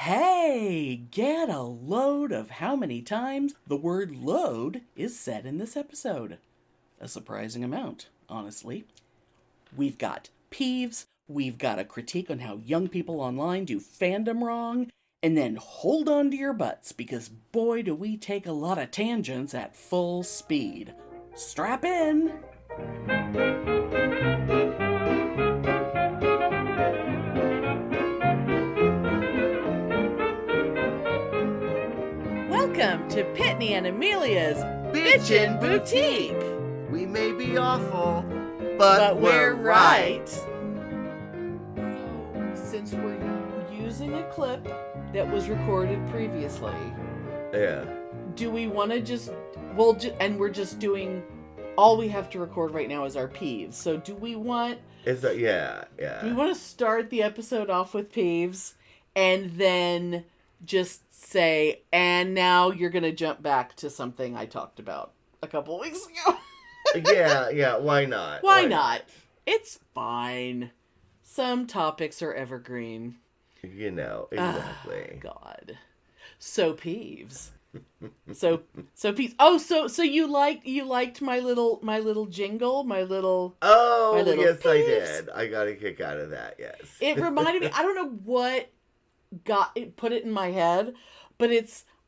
Hey, get a load of how many times the word load is said in this episode. A surprising amount, honestly. We've got Peeves, we've got a critique on how young people online do fandom wrong, and then hold on to your butts because boy do we take a lot of tangents at full speed. Strap in! Welcome to Pitney and Amelia's Bitchin' Boutique! We may be awful, but we're right. right. Since we're using a clip that was recorded previously, Yeah. do we want to and we're just doing, all we have to record right now is our peeves. So do we want... Yeah. Do we want to start the episode off with peeves and then just say, and now you're going to jump back to something I talked about a couple weeks ago? yeah, why not? Why not? It's fine. Some topics are evergreen. You know, exactly. God. So peeves. So peeves. Oh, so you liked my little jingle, my little Yes, peeves? I did. I got a kick out of that, yes. It reminded me, I don't know what put it in my head, but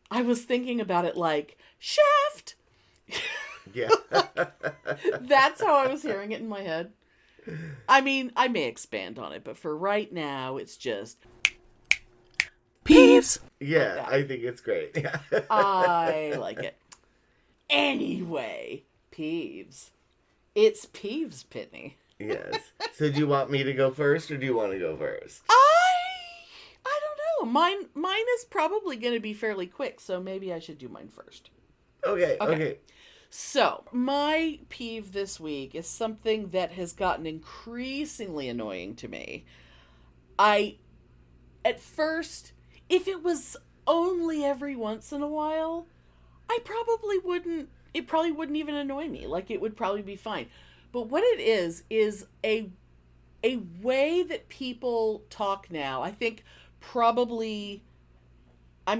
I was thinking about it like, Shaft! Yeah. That's how I was hearing it in my head. I mean, I may expand on it, but for right now, it's just Peeves. Yeah, like I think it's great. Yeah. I like it. Anyway, Peeves. It's Peeves, Pitney. Yes. So do you want me to go first, or do you want to go first? I don't know. Mine is probably going to be fairly quick, so maybe I should do mine first. Okay. So, my peeve this week is something that has gotten increasingly annoying to me. At first, if it was only every once in a while, it probably wouldn't even annoy me. Like, it would probably be fine. But what it is a way that people talk now. I think probably, I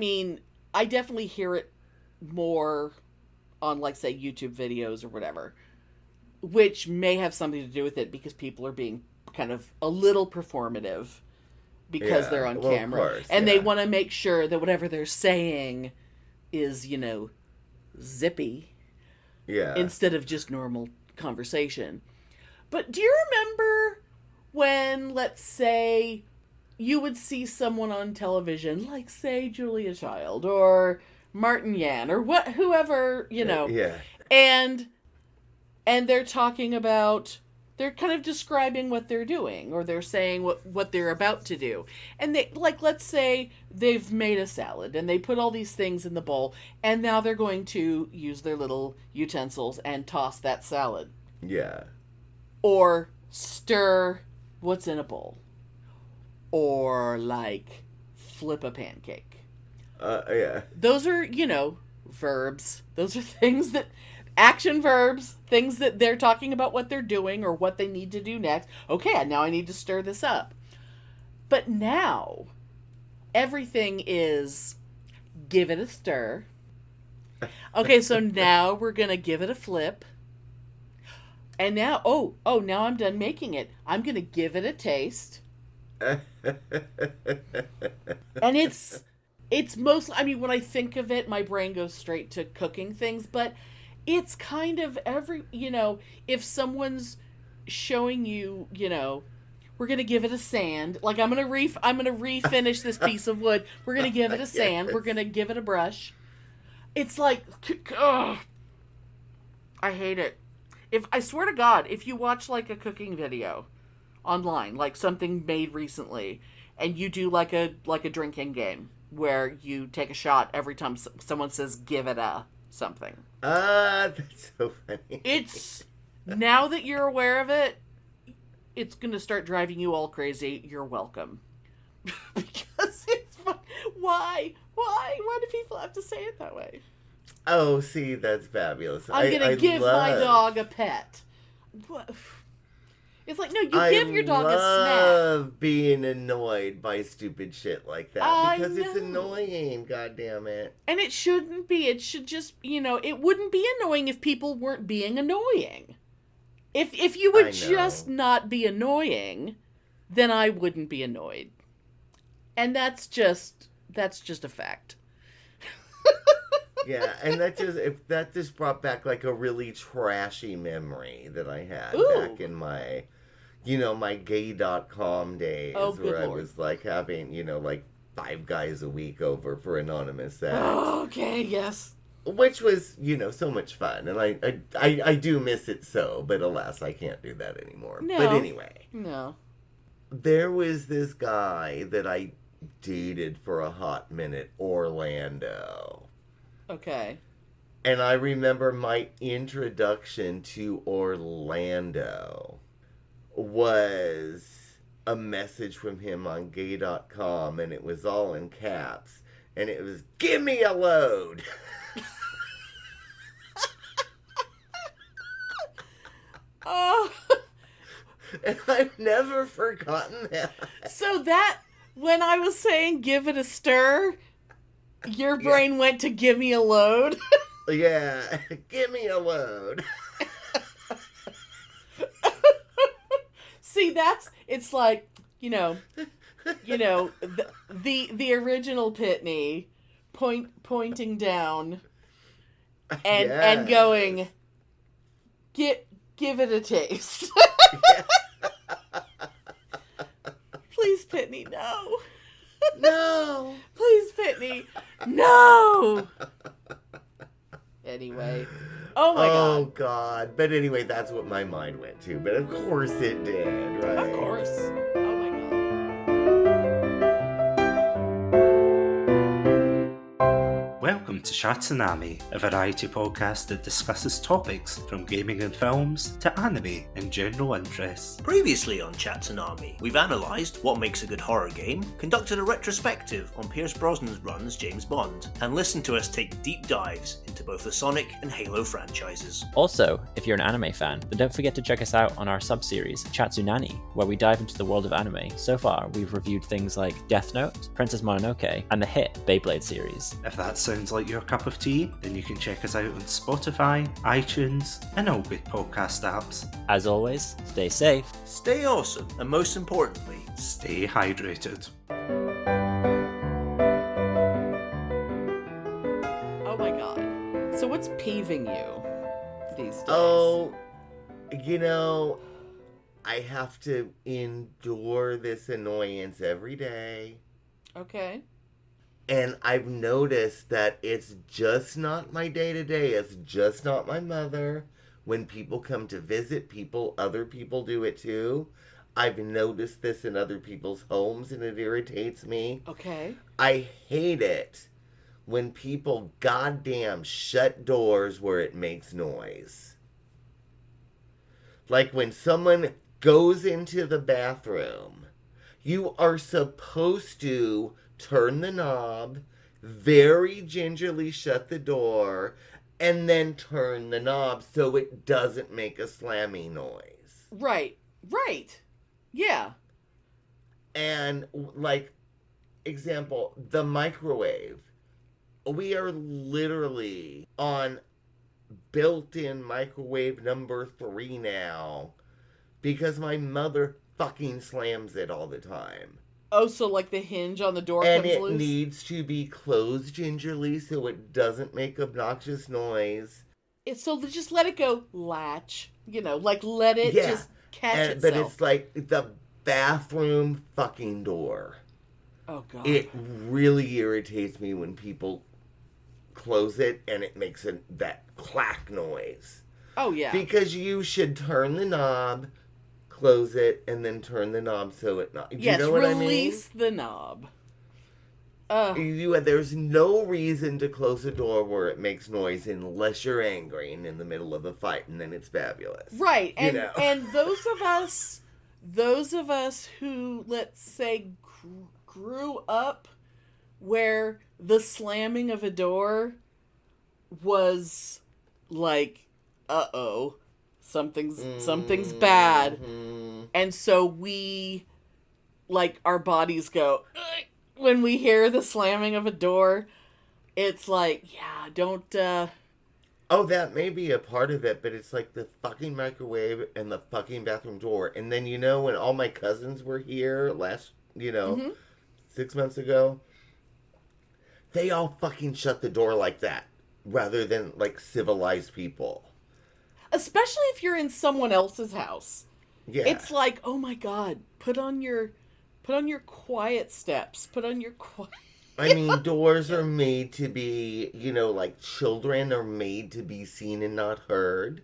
definitely hear it more on, like, say, YouTube videos or whatever, which may have something to do with it because people are being kind of a little performative because they're on camera. Of course, and they want to make sure that whatever they're saying is, zippy. Yeah. Instead of just normal conversation. But do you remember when, let's say, you would see someone on television, like, say, Julia Child or Martin Yan or whoever, Yeah. and they're talking about, they're kind of describing what they're doing, or they're saying what they're about to do. And they, like, let's say they've made a salad and they put all these things in the bowl, and now they're going to use their little utensils and toss that salad. Yeah. Or stir what's in a bowl. Or, like, flip a pancake. Yeah. Those are, verbs. Those are things that, action verbs, things that they're talking about what they're doing or what they need to do next. Okay, now I need to stir this up. But now, everything is, give it a stir. Okay, so now we're going to give it a flip. And now, now I'm done making it. I'm going to give it a taste. And it's mostly, when I think of it, my brain goes straight to cooking things, but it's kind of if someone's showing you, we're going to give it a sand, like I'm going to refinish this piece of wood. We're going to give it a sand. Yes. We're going to give it a brush. It's like, ugh, I hate it. I swear to God, if you watch, like, a cooking video online, like something made recently, and you do like a drinking game where you take a shot every time someone says give it a something. That's so funny. It's, now that you're aware of it, it's going to start driving you all crazy. You're welcome. Because it's fun. Why do people have to say it that way? Oh, see, that's fabulous. I'm going to give my dog a pet. What? It's like, no, you give your dog a snack. I love being annoyed by stupid shit like that because it's annoying, God damn it. And it shouldn't be. It should just, it wouldn't be annoying if people weren't being annoying. If you would just not be annoying, then I wouldn't be annoyed. And that's just a fact. Yeah, and that just brought back like a really trashy memory that I had back in my, my gay.com days where I was like having, like 5 guys a week over for anonymous sex. Oh, okay, yes. Which was, so much fun, and I do miss it so, but alas, I can't do that anymore. No. But anyway. No. There was this guy that I dated for a hot minute, Orlando. Okay. And I remember my introduction to Orlando was a message from him on gay.com, and it was all in caps, and it was, "Give me a load." Oh. And I've never forgotten that. So that, when I was saying give it a stir, your brain went to give me a load? Yeah, give me a load. See, it's like, the original Pitney pointing down and going, give it a taste. Please, Pitney, no. No. Please, Pitney, no. Anyway. Oh, my God. Oh, God. But anyway, that's what my mind went to. But of course it did, right? Of course. Oh, my God. Welcome to Chatsunami, a variety podcast that discusses topics from gaming and films to anime and general interests. Previously on Chatsunami, we've analysed what makes a good horror game, conducted a retrospective on Pierce Brosnan's run as James Bond, and listened to us take deep dives into both the Sonic and Halo franchises. Also, if you're an anime fan, then don't forget to check us out on our sub-series, Chatsunani, where we dive into the world of anime. So far, we've reviewed things like Death Note, Princess Mononoke, and the hit Beyblade series. If that sounds like your cup of tea, then you can check us out on Spotify, iTunes, and all good podcast apps. As always, stay safe, Stay awesome, and most importantly, Stay hydrated. Oh, my God. So what's peeving you these days? Oh, I have to endure this annoyance every day. Okay. And I've noticed that it's just not my day-to-day. It's just not my mother. When people come to visit other people do it too. I've noticed this in other people's homes, and it irritates me. Okay. I hate it when people goddamn shut doors where it makes noise. Like when someone goes into the bathroom, you are supposed to turn the knob, very gingerly shut the door, and then turn the knob so it doesn't make a slammy noise. Right. Yeah. And, like, example, the microwave. We are literally on built-in microwave number 3 now because my mother fucking slams it all the time. Oh, so like the hinge on the door and comes it loose? needs to be closed gingerly so it doesn't make obnoxious noise. So just let it go latch. Like let it just catch itself. But it's like the bathroom fucking door. Oh, God. It really irritates me when people close it and it makes that clack noise. Oh, yeah. Because you should turn the knob, close it, and then turn the knob so it not. Yes, you know what I mean? Release the knob. There's no reason to close a door where it makes noise unless you're angry and in the middle of a fight, and then it's fabulous. Right, and those of us who, let's say, grew up where the slamming of a door was like, something's bad. And so we, like, our bodies go, ugh, when we hear the slamming of a door. It's like, yeah, don't, Oh, that may be a part of it, but it's like the fucking microwave and the fucking bathroom door. And then, when all my cousins were here last, 6 months ago, they all fucking shut the door like that rather than like civilized people. Especially if you're in someone else's house. Yeah. It's like, oh my God, put on your quiet steps. Put on your quiet... I mean, doors are made to be, like children are made to be seen and not heard.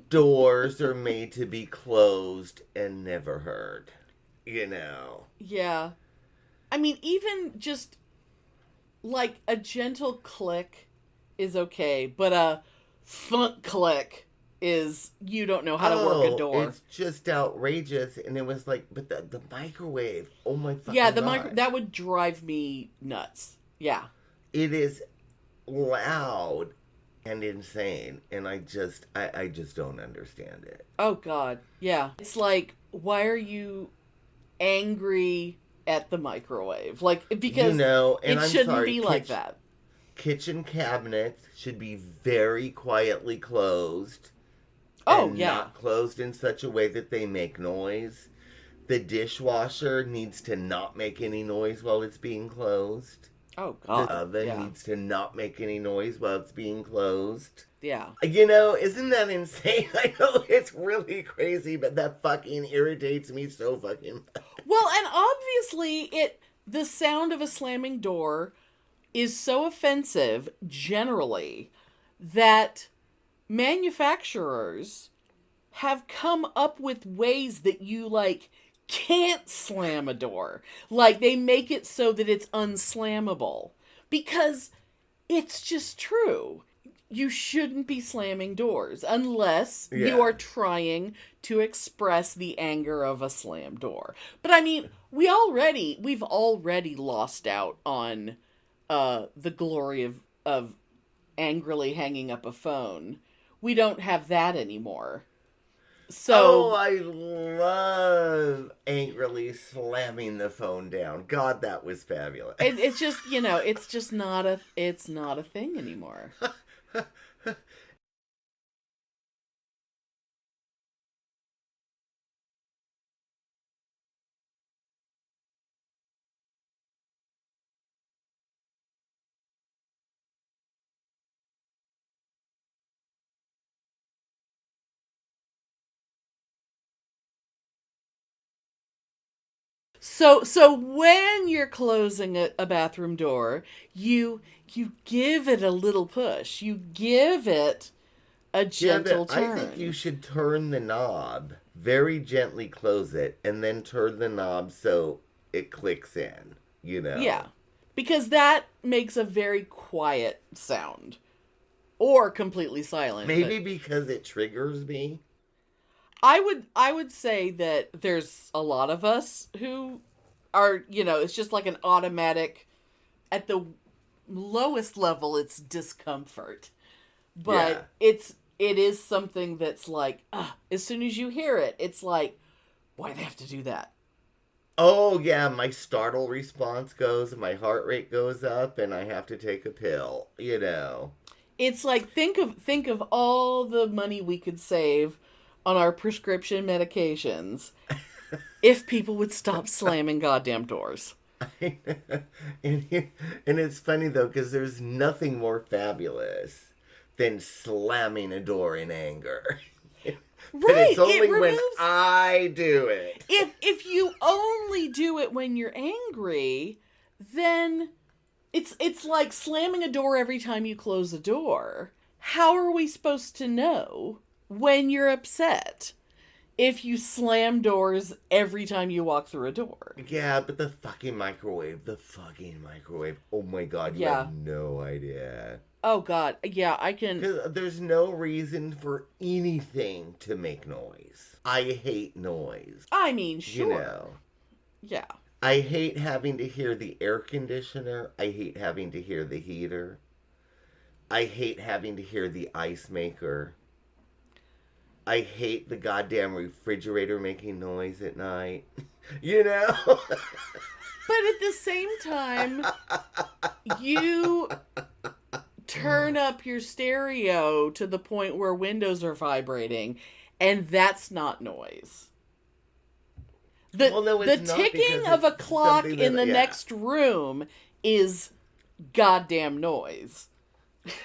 Doors are made to be closed and never heard. Yeah. I mean, even just like a gentle click is okay, but a thunk click is, you don't know how to work a door. It's just outrageous. And it was like, but the microwave, oh my fucking yeah, God. that would drive me nuts. Yeah. It is loud and insane. And I just don't understand it. Oh God. Yeah. It's like, why are you angry at the microwave? Like, because and it shouldn't sorry, be like that. Kitchen cabinets should be very quietly closed. Oh, and yeah. not closed in such a way that they make noise. The dishwasher needs to not make any noise while it's being closed. Oh, God. The oven needs to not make any noise while it's being closed. Yeah. Isn't that insane? I know it's really crazy, but that fucking irritates me so fucking much. Well, and obviously the sound of a slamming door is so offensive generally that manufacturers have come up with ways that you, like, can't slam a door. Like, they make it so that it's unslammable. Because it's just true. You shouldn't be slamming doors unless you are trying to express the anger of a slam door. But I mean, we've already lost out on the glory of angrily hanging up a phone. We don't have that anymore. So I love angrily slamming the phone down. God, that was fabulous. it's just, it's just not a thing anymore. So when you're closing a bathroom door, you give it a little push. You give it a gentle turn. I think you should turn the knob, very gently close it, and then turn the knob so it clicks in, Yeah, because that makes a very quiet sound. Or completely silent. Maybe because it triggers me. I would say that there's a lot of us who are, it's just like an automatic, at the lowest level, it's discomfort. But it is something that's like, as soon as you hear it, it's like, why do they have to do that? Oh, yeah, my startle response goes, my heart rate goes up, and I have to take a pill, It's like, think of all the money we could save on our prescription medications if people would stop slamming goddamn doors. And it's funny, though, because there's nothing more fabulous than slamming a door in anger. Right. But it's only when I do it. If you only do it when you're angry, then it's like slamming a door every time you close a door. How are we supposed to know when you're upset if you slam doors every time you walk through a door? Yeah, but the fucking microwave. Oh my God, you have no idea. Oh God, yeah, I can... 'Cause there's no reason for anything to make noise. I hate noise. I mean, sure. Yeah. I hate having to hear the air conditioner. I hate having to hear the heater. I hate having to hear the ice maker. I hate the goddamn refrigerator making noise at night. You know? But at the same time, you turn up your stereo to the point where windows are vibrating, and that's not noise. The ticking of a clock in the next room is goddamn noise.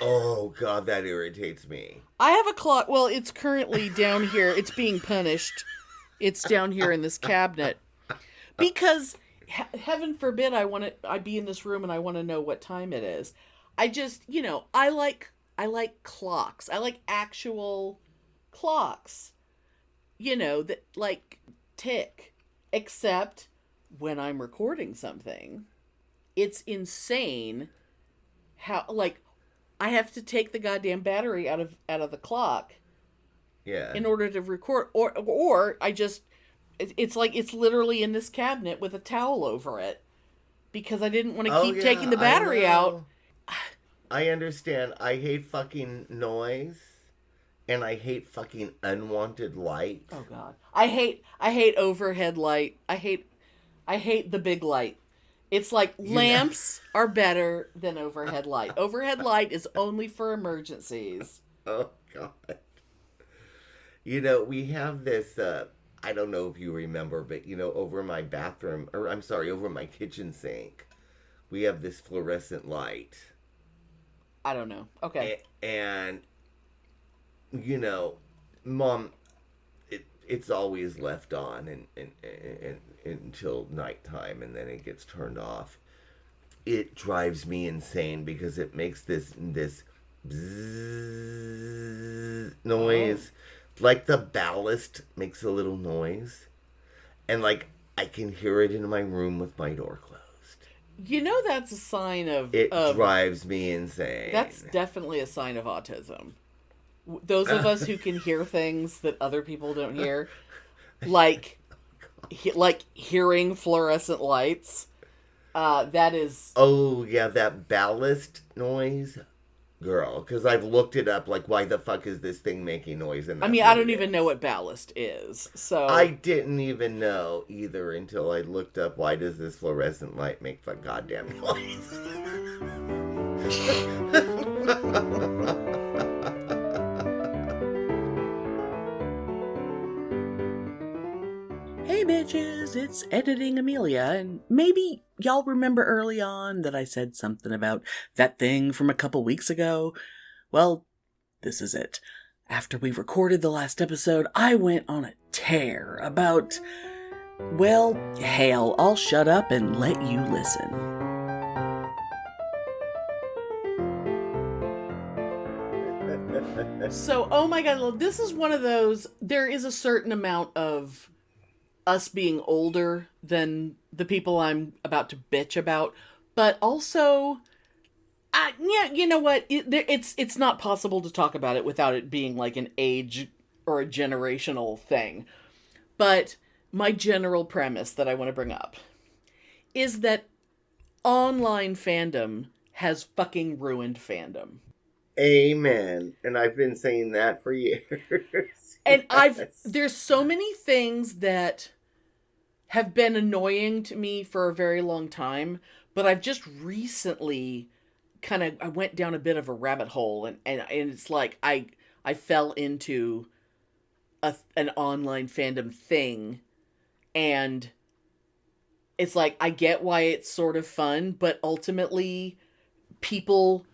Oh, God, that irritates me. I have a clock. Well, it's currently down here. It's being punished. It's down here in this cabinet. Because, heaven forbid, I be in this room and I want to know what time it is. I just, I like clocks. I like actual clocks. That, like, tick. Except when I'm recording something. It's insane how, like, I have to take the goddamn battery out of the clock. Yeah. In order to record. Or I just... It's like it's literally in this cabinet with a towel over it because I didn't want to keep taking the battery out. I understand. I hate fucking noise and I hate fucking unwanted light. Oh God. I hate overhead light. I hate the big light. It's like lamps are better than overhead light. Overhead light is only for emergencies. Oh God. We have this I don't know if you remember, but over my bathroom, or I'm sorry, over my kitchen sink, we have this fluorescent light. I don't know. Okay. And Mom, it's always left on and until nighttime, and then it gets turned off. It drives me insane because it makes this bzzz noise. Oh. Like the ballast makes a little noise. And like I can hear it in my room with my door closed. That's a sign of... It drives me insane. That's definitely a sign of autism. Those of us who can hear things that other people don't hear, like hearing fluorescent lights, that is... Oh, yeah, that ballast noise... Girl, because I've looked it up, like, why the fuck is this thing making noise? And I don't even know what ballast is, so... I didn't even know either until I looked up, why does this fluorescent light make the goddamn noise? Hey bitches, it's Editing Amelia, and maybe y'all remember early on that I said something about that thing from a couple weeks ago. Well, this is it. After we recorded the last episode, I went on a tear about... Well, hell, I'll shut up and let you listen. So, oh my god, this is one of those... There is a certain amount of... us being older than the people I'm about to bitch about, but also, you know what? It's not possible to talk about it without it being like an age or a generational thing. But my general premise that I want to bring up is that online fandom has fucking ruined fandom. Amen. And I've been saying that for years. And there's so many things that have been annoying to me for a very long time, but I've just recently I went down a bit of a rabbit hole, and it's like I fell into an online fandom thing, and it's like I get why it's sort of fun, but ultimately people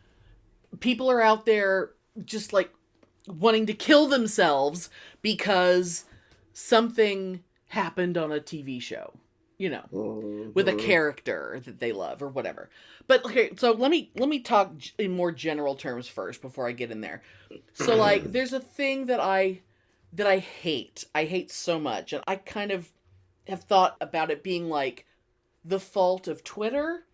are out there just like wanting to kill themselves because something happened on a TV show, with a character that they love or whatever. But okay, so let me talk in more general terms first before I get in there. So like, there's a thing that I hate. I hate so much, and I kind of have thought about it being like the fault of Twitter.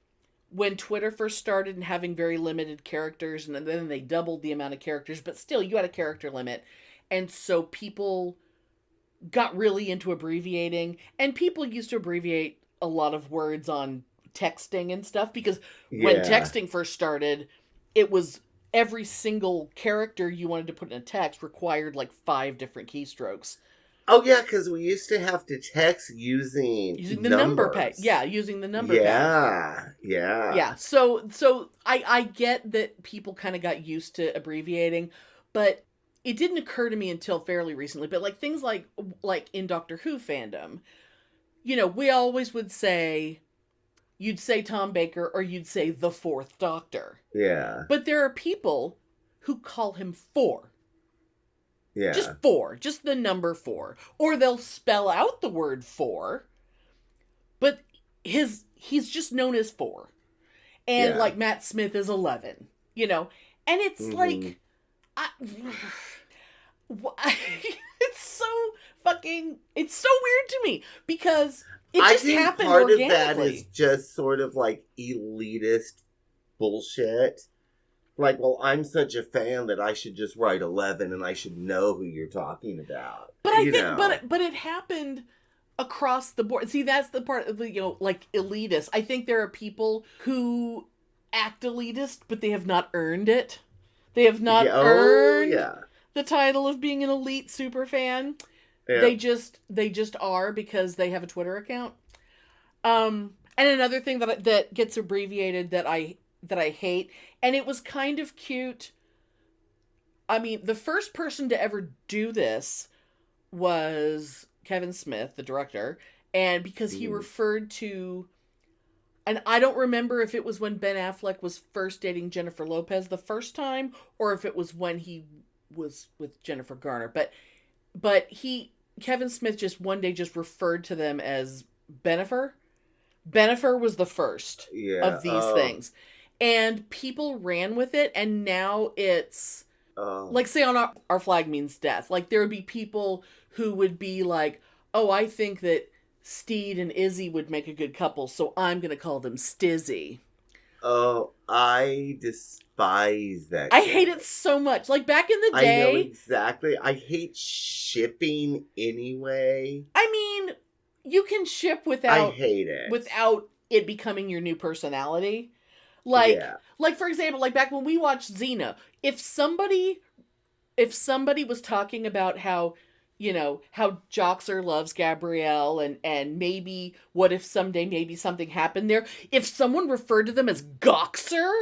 When Twitter first started and having very limited characters, and then they doubled the amount of characters, but still you had a character limit, and so people got really into abbreviating, and people used to abbreviate a lot of words on texting and stuff, because when texting first started, it was every single character you wanted to put in a text required like 5 different keystrokes. Oh, yeah, because we used to have to text using the number pad. Yeah, using the number pad. Yeah. So I get that people kind of got used to abbreviating, but it didn't occur to me until fairly recently. But like things like in Doctor Who fandom, you know, we always would say, you'd say Tom Baker or you'd say the 4th Doctor. Yeah. But there are people who call him 4. Yeah. Just 4. Just the number 4. Or they'll spell out the word 4. But he's just known as 4. And like Matt Smith is 11. You know? And it's like... it's so fucking... It's so weird to me. Because... It just happened organically. Part of that is just sort of like elitist bullshit. Like, well, I'm such a fan that I should just write 11 and I should know who you're talking about. But I think, but it happened across the board. See, that's the part of the, you know, like elitist. I think there are people who act elitist, but they have not earned it. They have not earned the title of being an elite super fan. Yeah. They just are because they have a Twitter account. And another thing that gets abbreviated that I hate, and it was kind of cute. I mean, the first person to ever do this was Kevin Smith, the director, and because he referred to, and I don't remember if it was when Ben Affleck was first dating Jennifer Lopez the first time, or if it was when he was with Jennifer Garner, but Kevin Smith just one day just referred to them as Benifer. Benifer was the first of these things. And people ran with it, and now it's... like, say on Our Flag Means Death. Like, there would be people who would be like, oh, I think that Steed and Izzy would make a good couple, so I'm going to call them Stizzy. Oh, I despise that. I hate it so much. Like, back in the day... I know exactly. I hate shipping anyway. I mean, you can ship without... I hate it. Without it becoming your new personality. Like, for example, like back when we watched Xena, if somebody was talking about how, you know, how Joxer loves Gabrielle and maybe what if someday maybe something happened there, if someone referred to them as Goxer,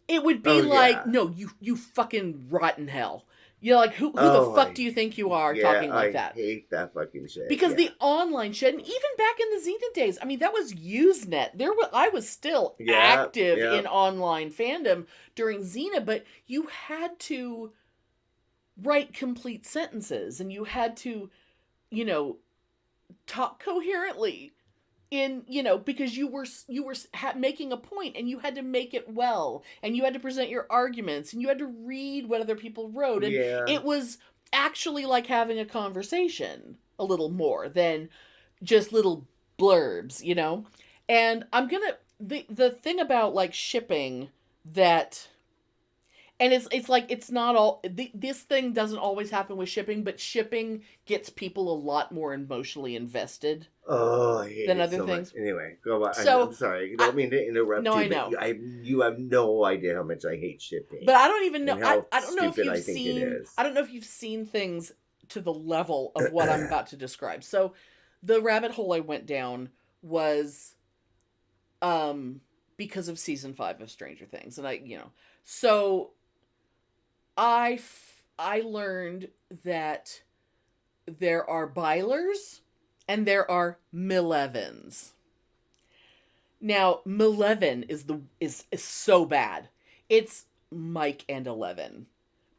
it would be no, you fucking rotten hell. You're like, who the fuck do you think you are talking like that? I hate that fucking shit. Because the online shit, and even back in the Xena days, I mean, that was Usenet. I was still active in online fandom during Xena, but you had to write complete sentences, and you had to, you know, talk coherently. Because you were making a point, and you had to make it well, and you had to present your arguments, and you had to read what other people wrote, and it was actually like having a conversation a little more than just little blurbs, you know? And the thing about like shipping that, and it's like, it's not all, this thing doesn't always happen with shipping, but shipping gets people a lot more emotionally invested. Oh, I hate than it other so things. Much. Anyway, go on. So, I'm sorry. I don't mean to interrupt you. No, I know. You have no idea how much I hate shipping. But I don't even know. I don't know if you've seen. I don't know if you've seen things to the level of what I'm about to describe. So, the rabbit hole I went down was, because of season 5 of Stranger Things, and I learned that there are Bylers and there are Millevans. Now, Milleven is so bad. It's Mike and 11.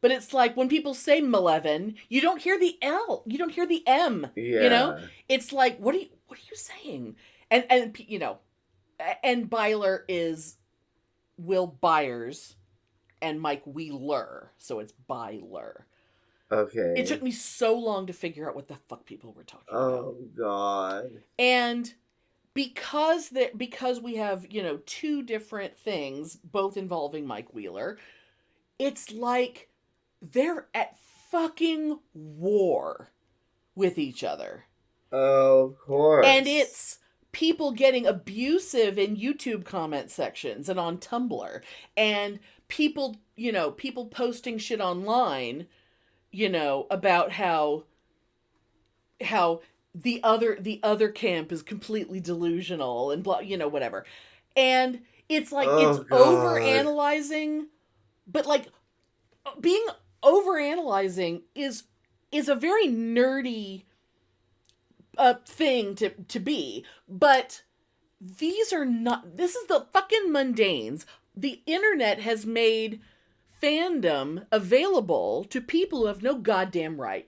But it's like when people say Milleven, you don't hear the L, you don't hear the M. Yeah. You know? It's like, what are you saying? And you know, and Byler is Will Byers and Mike Wheeler, so it's Byler. Okay. It took me so long to figure out what the fuck people were talking about. Oh, God. And because we have, you know, 2 different things, both involving Mike Wheeler, it's like they're at fucking war with each other. Oh, of course. And it's people getting abusive in YouTube comment sections and on Tumblr, and people, people posting shit online, about how the other camp is completely delusional and blah, whatever. And it's like, it's over analyzing, but like being over analyzing is a very nerdy thing to be, but this is the fucking mundanes. The internet has made fandom available to people who have no goddamn right.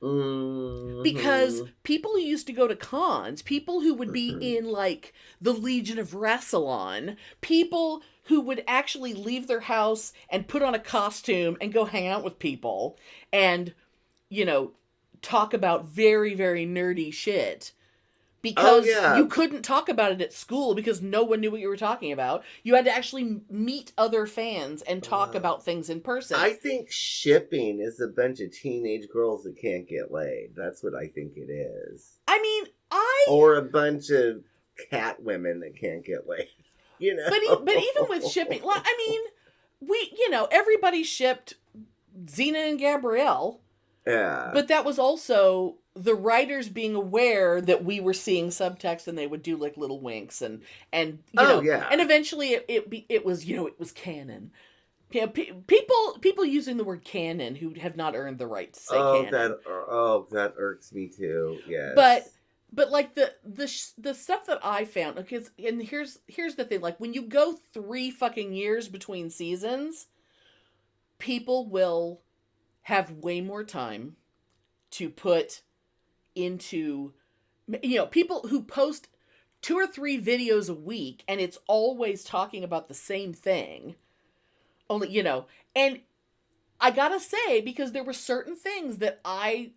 Mm-hmm. Because people who used to go to cons, people who would be in like the Legion of Rassilon, people who would actually leave their house and put on a costume and go hang out with people and, talk about very, very nerdy shit. Because you couldn't talk about it at school because no one knew what you were talking about. You had to actually meet other fans and talk about things in person. I think shipping is a bunch of teenage girls that can't get laid. That's what I think it is. I mean, Or a bunch of cat women that can't get laid. But even with shipping, everybody shipped Xena and Gabrielle. Yeah. But that was also the writers being aware that we were seeing subtext, and they would do like little winks and and eventually it was canon. Yeah, people using the word canon who have not earned the right to say canon. That irks me too. Yes. But like the stuff that I found, and here's the thing, like when you go 3 fucking years between seasons, people will have way more time to put into, people who post 2 or 3 videos a week and it's always talking about the same thing. Only, and I gotta say, because there were certain things that I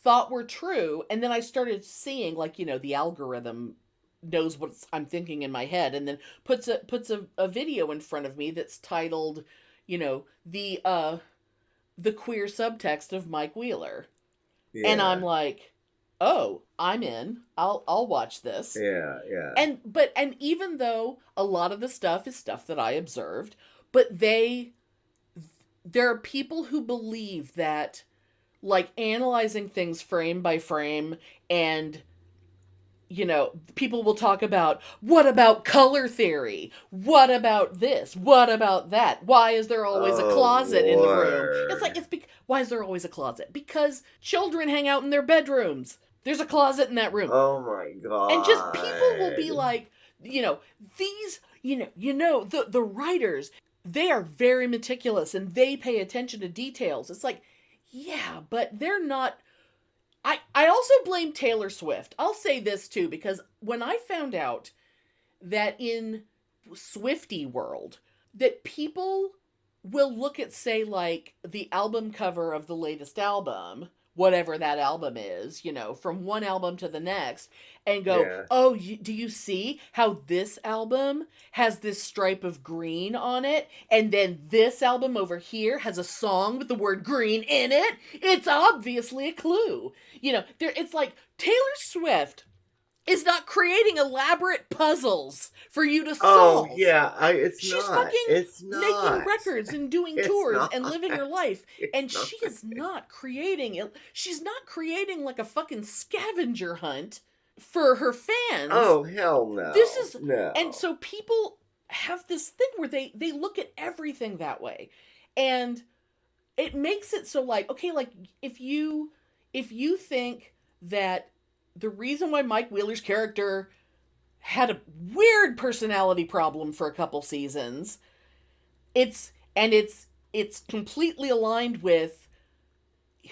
thought were true, and then I started seeing, like, the algorithm knows what I'm thinking in my head, and then puts a video in front of me that's titled, the queer subtext of Mike Wheeler. Yeah. And I'm like, oh, I'm in. I'll watch this. Yeah. And even though a lot of the stuff is stuff that I observed, but there are people who believe that, like, analyzing things frame by frame, and people will talk about, what about color theory? What about this? What about that? Why is there always a closet in the room? It's like, why is there always a closet? Because children hang out in their bedrooms. There's a closet in that room. Oh my God. And just people will be like, these, the writers, they are very meticulous and they pay attention to details. It's like, yeah, but they're not. I also blame Taylor Swift. I'll say this too, because when I found out that in Swiftie world, that people will look at, say, like, the album cover of the latest album, whatever that album is, from one album to the next, and go, oh, do you see how this album has this stripe of green on it, and then this album over here has a song with the word green in it? It's obviously a clue. It's like Taylor Swift is not creating elaborate puzzles for you to solve. Oh, yeah, she's not. She's fucking making records and doing tours and living her life. She is not creating it. She's not creating like a fucking scavenger hunt for her fans. Oh, hell no. No. And so people have this thing where they look at everything that way. And it makes it so, like, okay, like, if you think that the reason why Mike Wheeler's character had a weird personality problem for a couple seasons, it's completely aligned with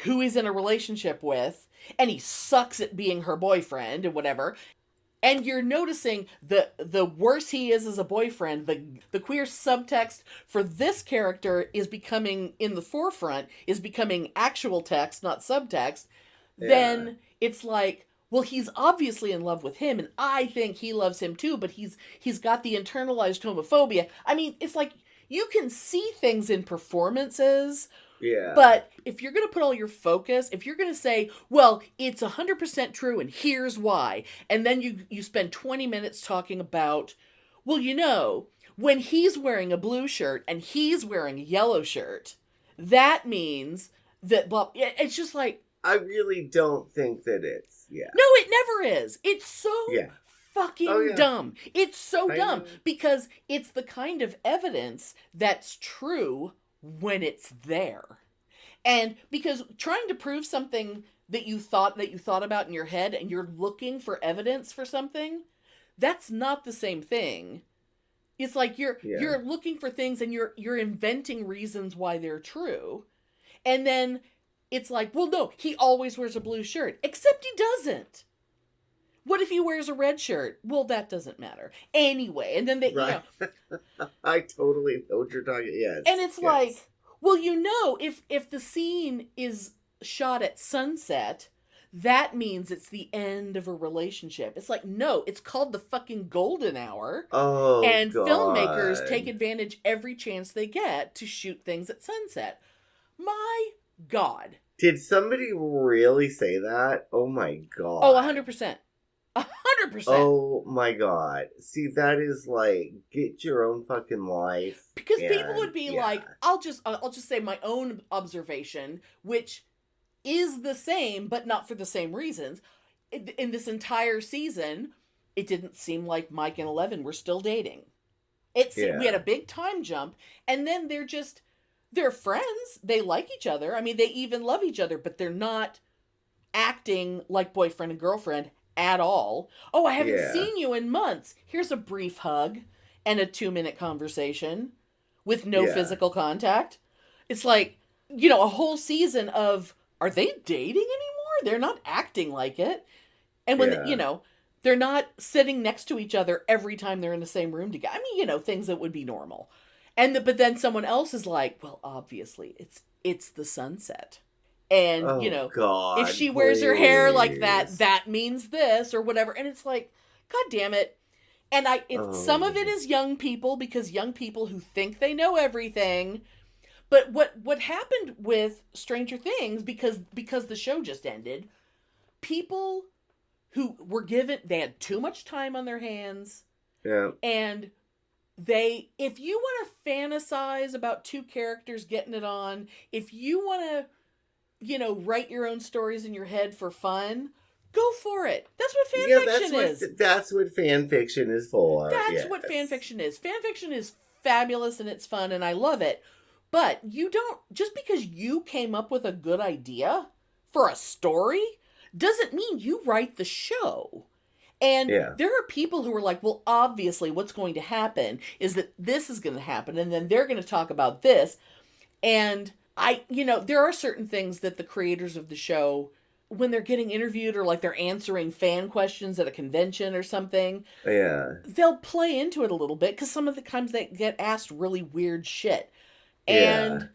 who he's in a relationship with, and he sucks at being her boyfriend and whatever. And you're noticing the worse he is as a boyfriend, the queer subtext for this character is becoming in the forefront, is becoming actual text, not subtext. Yeah. Then it's like, well, he's obviously in love with him, and I think he loves him too, but he's got the internalized homophobia. I mean, it's like, you can see things in performances Yeah. But if you're going to put all your focus, if you're going to say, well, it's 100% true and here's why, and then you spend 20 minutes talking about, well, when he's wearing a blue shirt and he's wearing a yellow shirt, that means that, well, it's just like... I really don't think that it's, No, it never is. It's so fucking dumb. It's so dumb because it's the kind of evidence that's true when it's there. And because trying to prove something that you thought about in your head and you're looking for evidence for something, that's not the same thing. It's like you're looking for things and you're inventing reasons why they're true. And then it's like, well, no, he always wears a blue shirt, except he doesn't. What if he wears a red shirt? Well, that doesn't matter. Anyway, and then right. I totally know what you're talking. Yes. And it's like, well, if the scene is shot at sunset, that means it's the end of a relationship. It's like, no, it's called the fucking golden hour. Oh, and God. Filmmakers take advantage every chance they get to shoot things at sunset. My God. Did somebody really say that? Oh my God. Oh, 100%. 100%. Oh my God. See, that is like, get your own fucking life. Because people would be like, I'll just say my own observation, which is the same, but not for the same reasons. In this entire season, it didn't seem like Mike and Eleven were still dating. We had a big time jump, and then they're friends. They like each other. I mean, they even love each other, but they're not acting like boyfriend and girlfriend at all. Oh, I haven't seen you in months. Here's a brief hug and a 2-minute conversation with no physical contact. It's like, a whole season of, are they dating anymore? They're not acting like it. And when, they're not sitting next to each other every time they're in the same room together. I mean, things that would be normal. But then someone else is like, well, obviously it's the sunset. And, God, if she wears her hair like that means this or whatever. And it's like, God damn it. And some of it is young people, because young people who think they know everything. But what happened with Stranger Things, because the show just ended, people who were they had too much time on their hands. Yeah. And if you want to fantasize about two characters getting it on, if you want to, write your own stories in your head for fun, go for it. That's what fan fiction is. That's what fan fiction is for. That's what fan fiction is. Fan fiction is fabulous and it's fun and I love it. But just because you came up with a good idea for a story doesn't mean you write the show. And there are people who are like, well, obviously what's going to happen is that this is going to happen. And then they're going to talk about this. And there are certain things that the creators of the show, when they're getting interviewed or like they're answering fan questions at a convention or something, they'll play into it a little bit because some of the times they get asked really weird shit. And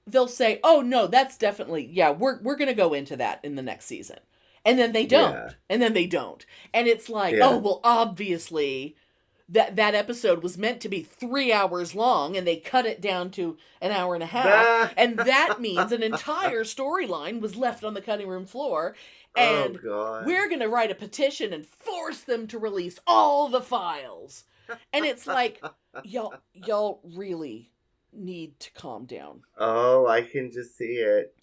they'll say, oh, no, that's definitely, we're going to go into that in the next season. And then they don't. Yeah. And then they don't. And it's like, oh, well, obviously that episode was meant to be 3 hours long and they cut it down to an hour and a half. And that means an entire storyline was left on the cutting room floor. And we're going to write a petition and force them to release all the files. And it's like, y'all really need to calm down. Oh, I can just see it.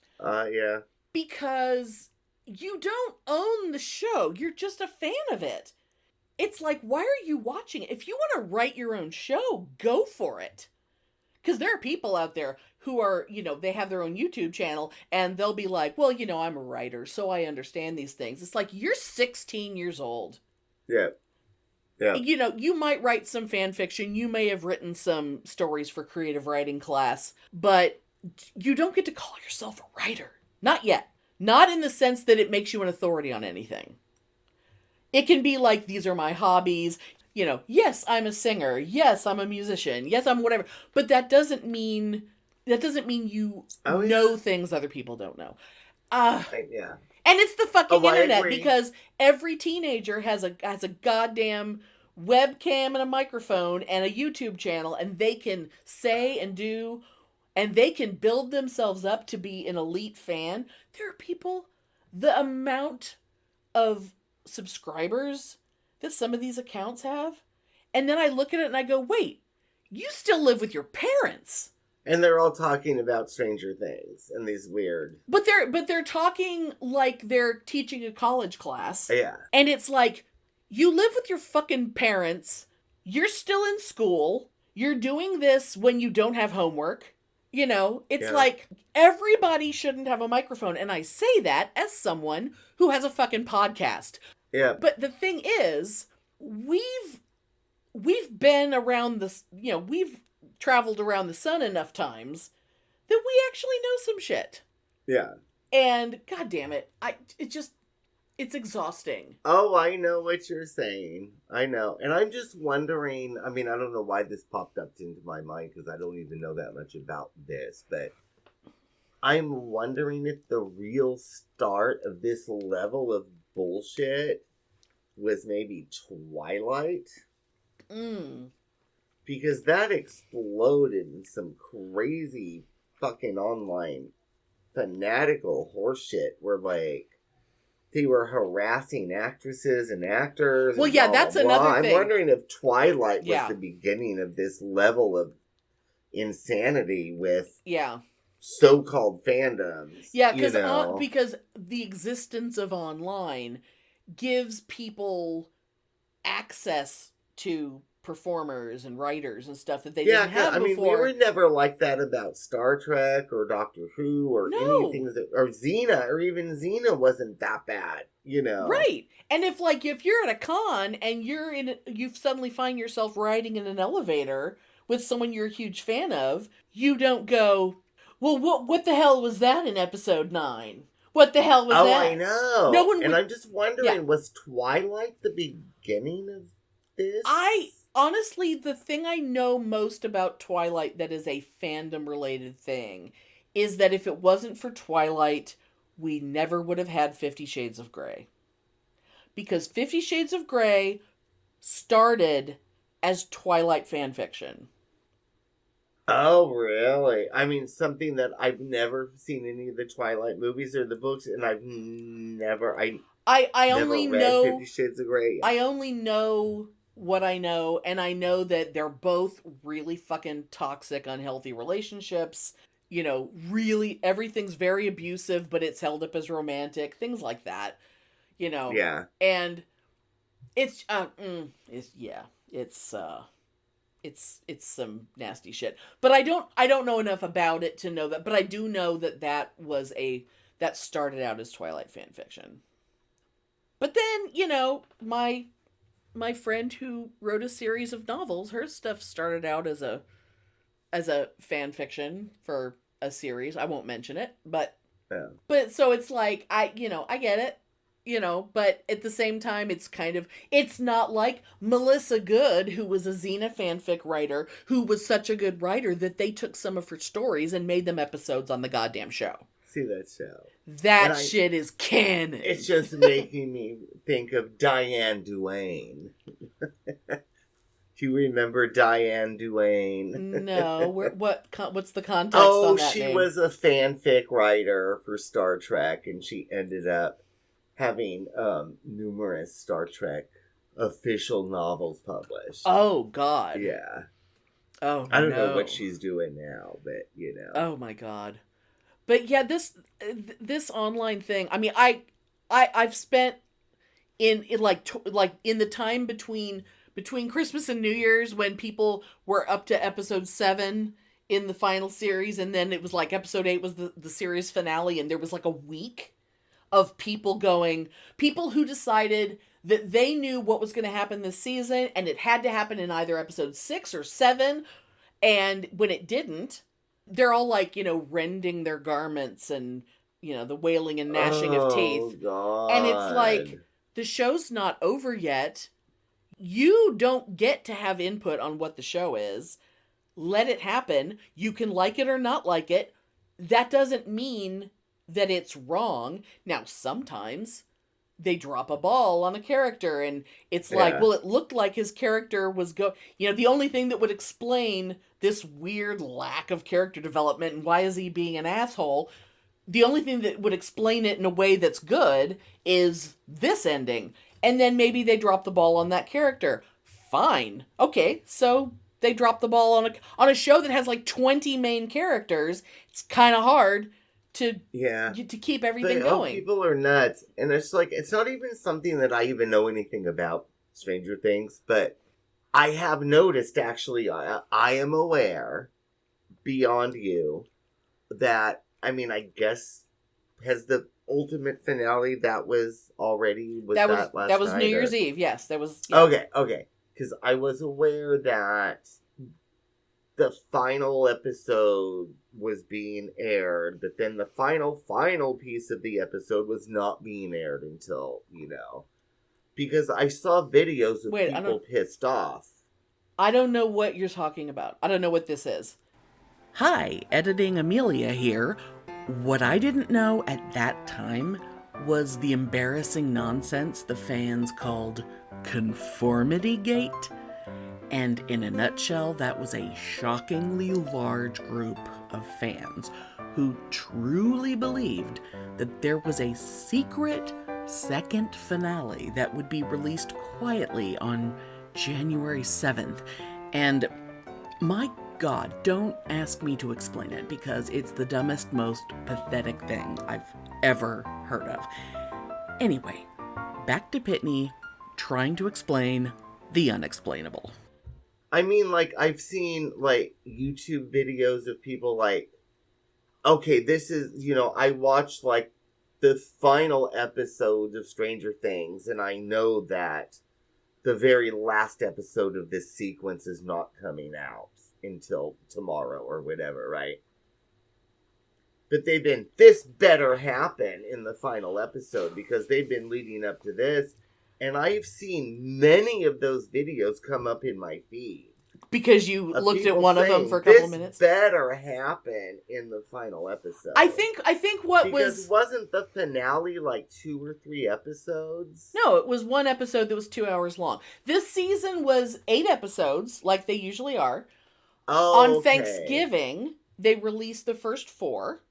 Because you don't own the show. You're just a fan of it. It's like, why are you watching it? If you want to write your own show, go for it. Because there are people out there who are, they have their own YouTube channel and they'll be like, well, I'm a writer, so I understand these things. It's like, you're 16 years old. Yeah. Yeah. You might write some fan fiction. You may have written some stories for creative writing class, but you don't get to call yourself a writer. Not yet. Not in the sense that it makes you an authority on anything. It can be like, these are my hobbies. Yes, I'm a singer. Yes, I'm a musician. Yes, I'm whatever. But that doesn't mean you know things other people don't know. And it's the fucking internet, because every teenager has a goddamn webcam and a microphone and a YouTube channel, and they can say and do and they can build themselves up to be an elite fan. There are people, the amount of subscribers that some of these accounts have, and then I look at it and I go, wait, you still live with your parents. And they're all talking about Stranger Things and these weird. But they're talking like they're teaching a college class. Yeah. And it's like, you live with your fucking parents, you're still in school, you're doing this when you don't have homework. You know, it's like, everybody shouldn't have a microphone. And I say that as someone who has a fucking podcast. Yeah. But the thing is, we've been around this, you know, we've traveled around the sun enough times that we actually know some shit. Yeah. And god damn it, it's exhausting. Oh, I know what you're saying. I know. And I'm just wondering, I mean, I don't know why this popped up into my mind because I don't even know that much about this, but I'm wondering if the real start of this level of bullshit was maybe Twilight. Because that exploded in some crazy fucking online fanatical horseshit where, like, they were harassing actresses and actors. Well, and yeah, blah, that's blah, blah. another thing. I'm wondering if Twilight was Yeah. the beginning of this level of insanity with so-called fandoms. Yeah, because because the existence of online gives people access to performers and writers and stuff that they didn't have I mean, before. we were never like that about Star Trek or Doctor Who or anything or Xena, or even Xena wasn't that bad, you know. Right. And if you're at a con and you suddenly find yourself riding in an elevator with someone you're a huge fan of, you don't go, well, what the hell was that in episode 9? What the hell was that? Oh, I know. No one would... I'm just wondering, was Twilight the beginning of this? Honestly, the thing I know most about Twilight that is a fandom-related thing is that if it wasn't for Twilight, we never would have had 50 Shades of Grey. Because 50 Shades of Grey started as Twilight fanfiction. Oh, really? I mean, something that I've never seen any of the Twilight movies or the books, and I've never... I never only read know... 50 Shades of Grey. I only know what I know, and I know that they're both really fucking toxic, unhealthy relationships. You know, really, everything's very abusive, but it's held up as romantic. Things like that. You know? Yeah. And it's some nasty shit. But I don't know enough about it to know that, but I do know that started out as Twilight fanfiction. But then, you know, my friend who wrote a series of novels, her stuff started out as a fan fiction for a series. I won't mention it, but so it's like, I get it, you know, but at the same time, it's not like Melissa Good, who was a Xena fanfic writer, who was such a good writer that they took some of her stories and made them episodes on the goddamn show. See that show. That shit is canon. It's just making me think of Diane Duane. Do you remember Diane Duane? No. What's the context on that name? She was a fanfic writer for Star Trek, and she ended up having numerous Star Trek official novels published. Oh, God. Yeah. Oh, I don't know what she's doing now, but, you know. Oh, my God. But yeah, this online thing. I mean, I've spent in the time between Christmas and New Year's, when people were up to episode 7 in the final series, and then it was like episode 8 was the series finale, and there was like a week of people who decided that they knew what was going to happen this season, and it had to happen in either episode 6 or 7, and when it didn't, they're all like, you know, rending their garments and, you know, the wailing and gnashing of teeth. God. And it's like, the show's not over yet. You don't get to have input on what the show is. Let it happen. You can like it or not like it. That doesn't mean that it's wrong. Now, sometimes they drop a ball on a character, and it's like, Yeah. well, it looked like his character was the only thing that would explain this weird lack of character development and why is he being an asshole, the only thing that would explain it in a way that's good is this ending. And then maybe they drop the ball on that character. Fine. Okay, so they drop the ball on a show that has like 20 main characters. It's kind of hard to keep everything going. People are nuts. And it's like, it's not even something that I even know anything about Stranger Things, but I have noticed, actually, I am aware, beyond you, that, I mean, I guess, has the ultimate finale that was already, that was night, New Year's Eve, yes. That was... Yeah. Okay. Because I was aware that the final episode was being aired, but then the final piece of the episode was not being aired until, because I saw videos of people pissed off. I don't know what you're talking about. I don't know what this is. Hi, Editing Amelia here. What I didn't know at that time was the embarrassing nonsense the fans called Conformity Gate. And in a nutshell, that was a shockingly large group of fans who truly believed that there was a secret second finale that would be released quietly on January 7th. And my God, don't ask me to explain it because it's the dumbest, most pathetic thing I've ever heard of. Anyway, back to Pitney trying to explain the unexplainable. I mean, like, I've seen, like, YouTube videos of people, like, okay, this is, I watched, like, the final episode of Stranger Things, and I know that the very last episode of this sequence is not coming out until tomorrow or whatever, right? But this better happen in the final episode because they've been leading up to this. And I've seen many of those videos come up in my feed. Because you looked at one of them for a couple of minutes? This better happen in the final episode. I think because wasn't the finale like 2 or 3 episodes? No, it was one episode that was 2 hours long. This season was 8 episodes, like they usually are. On Thanksgiving, they released the first 4.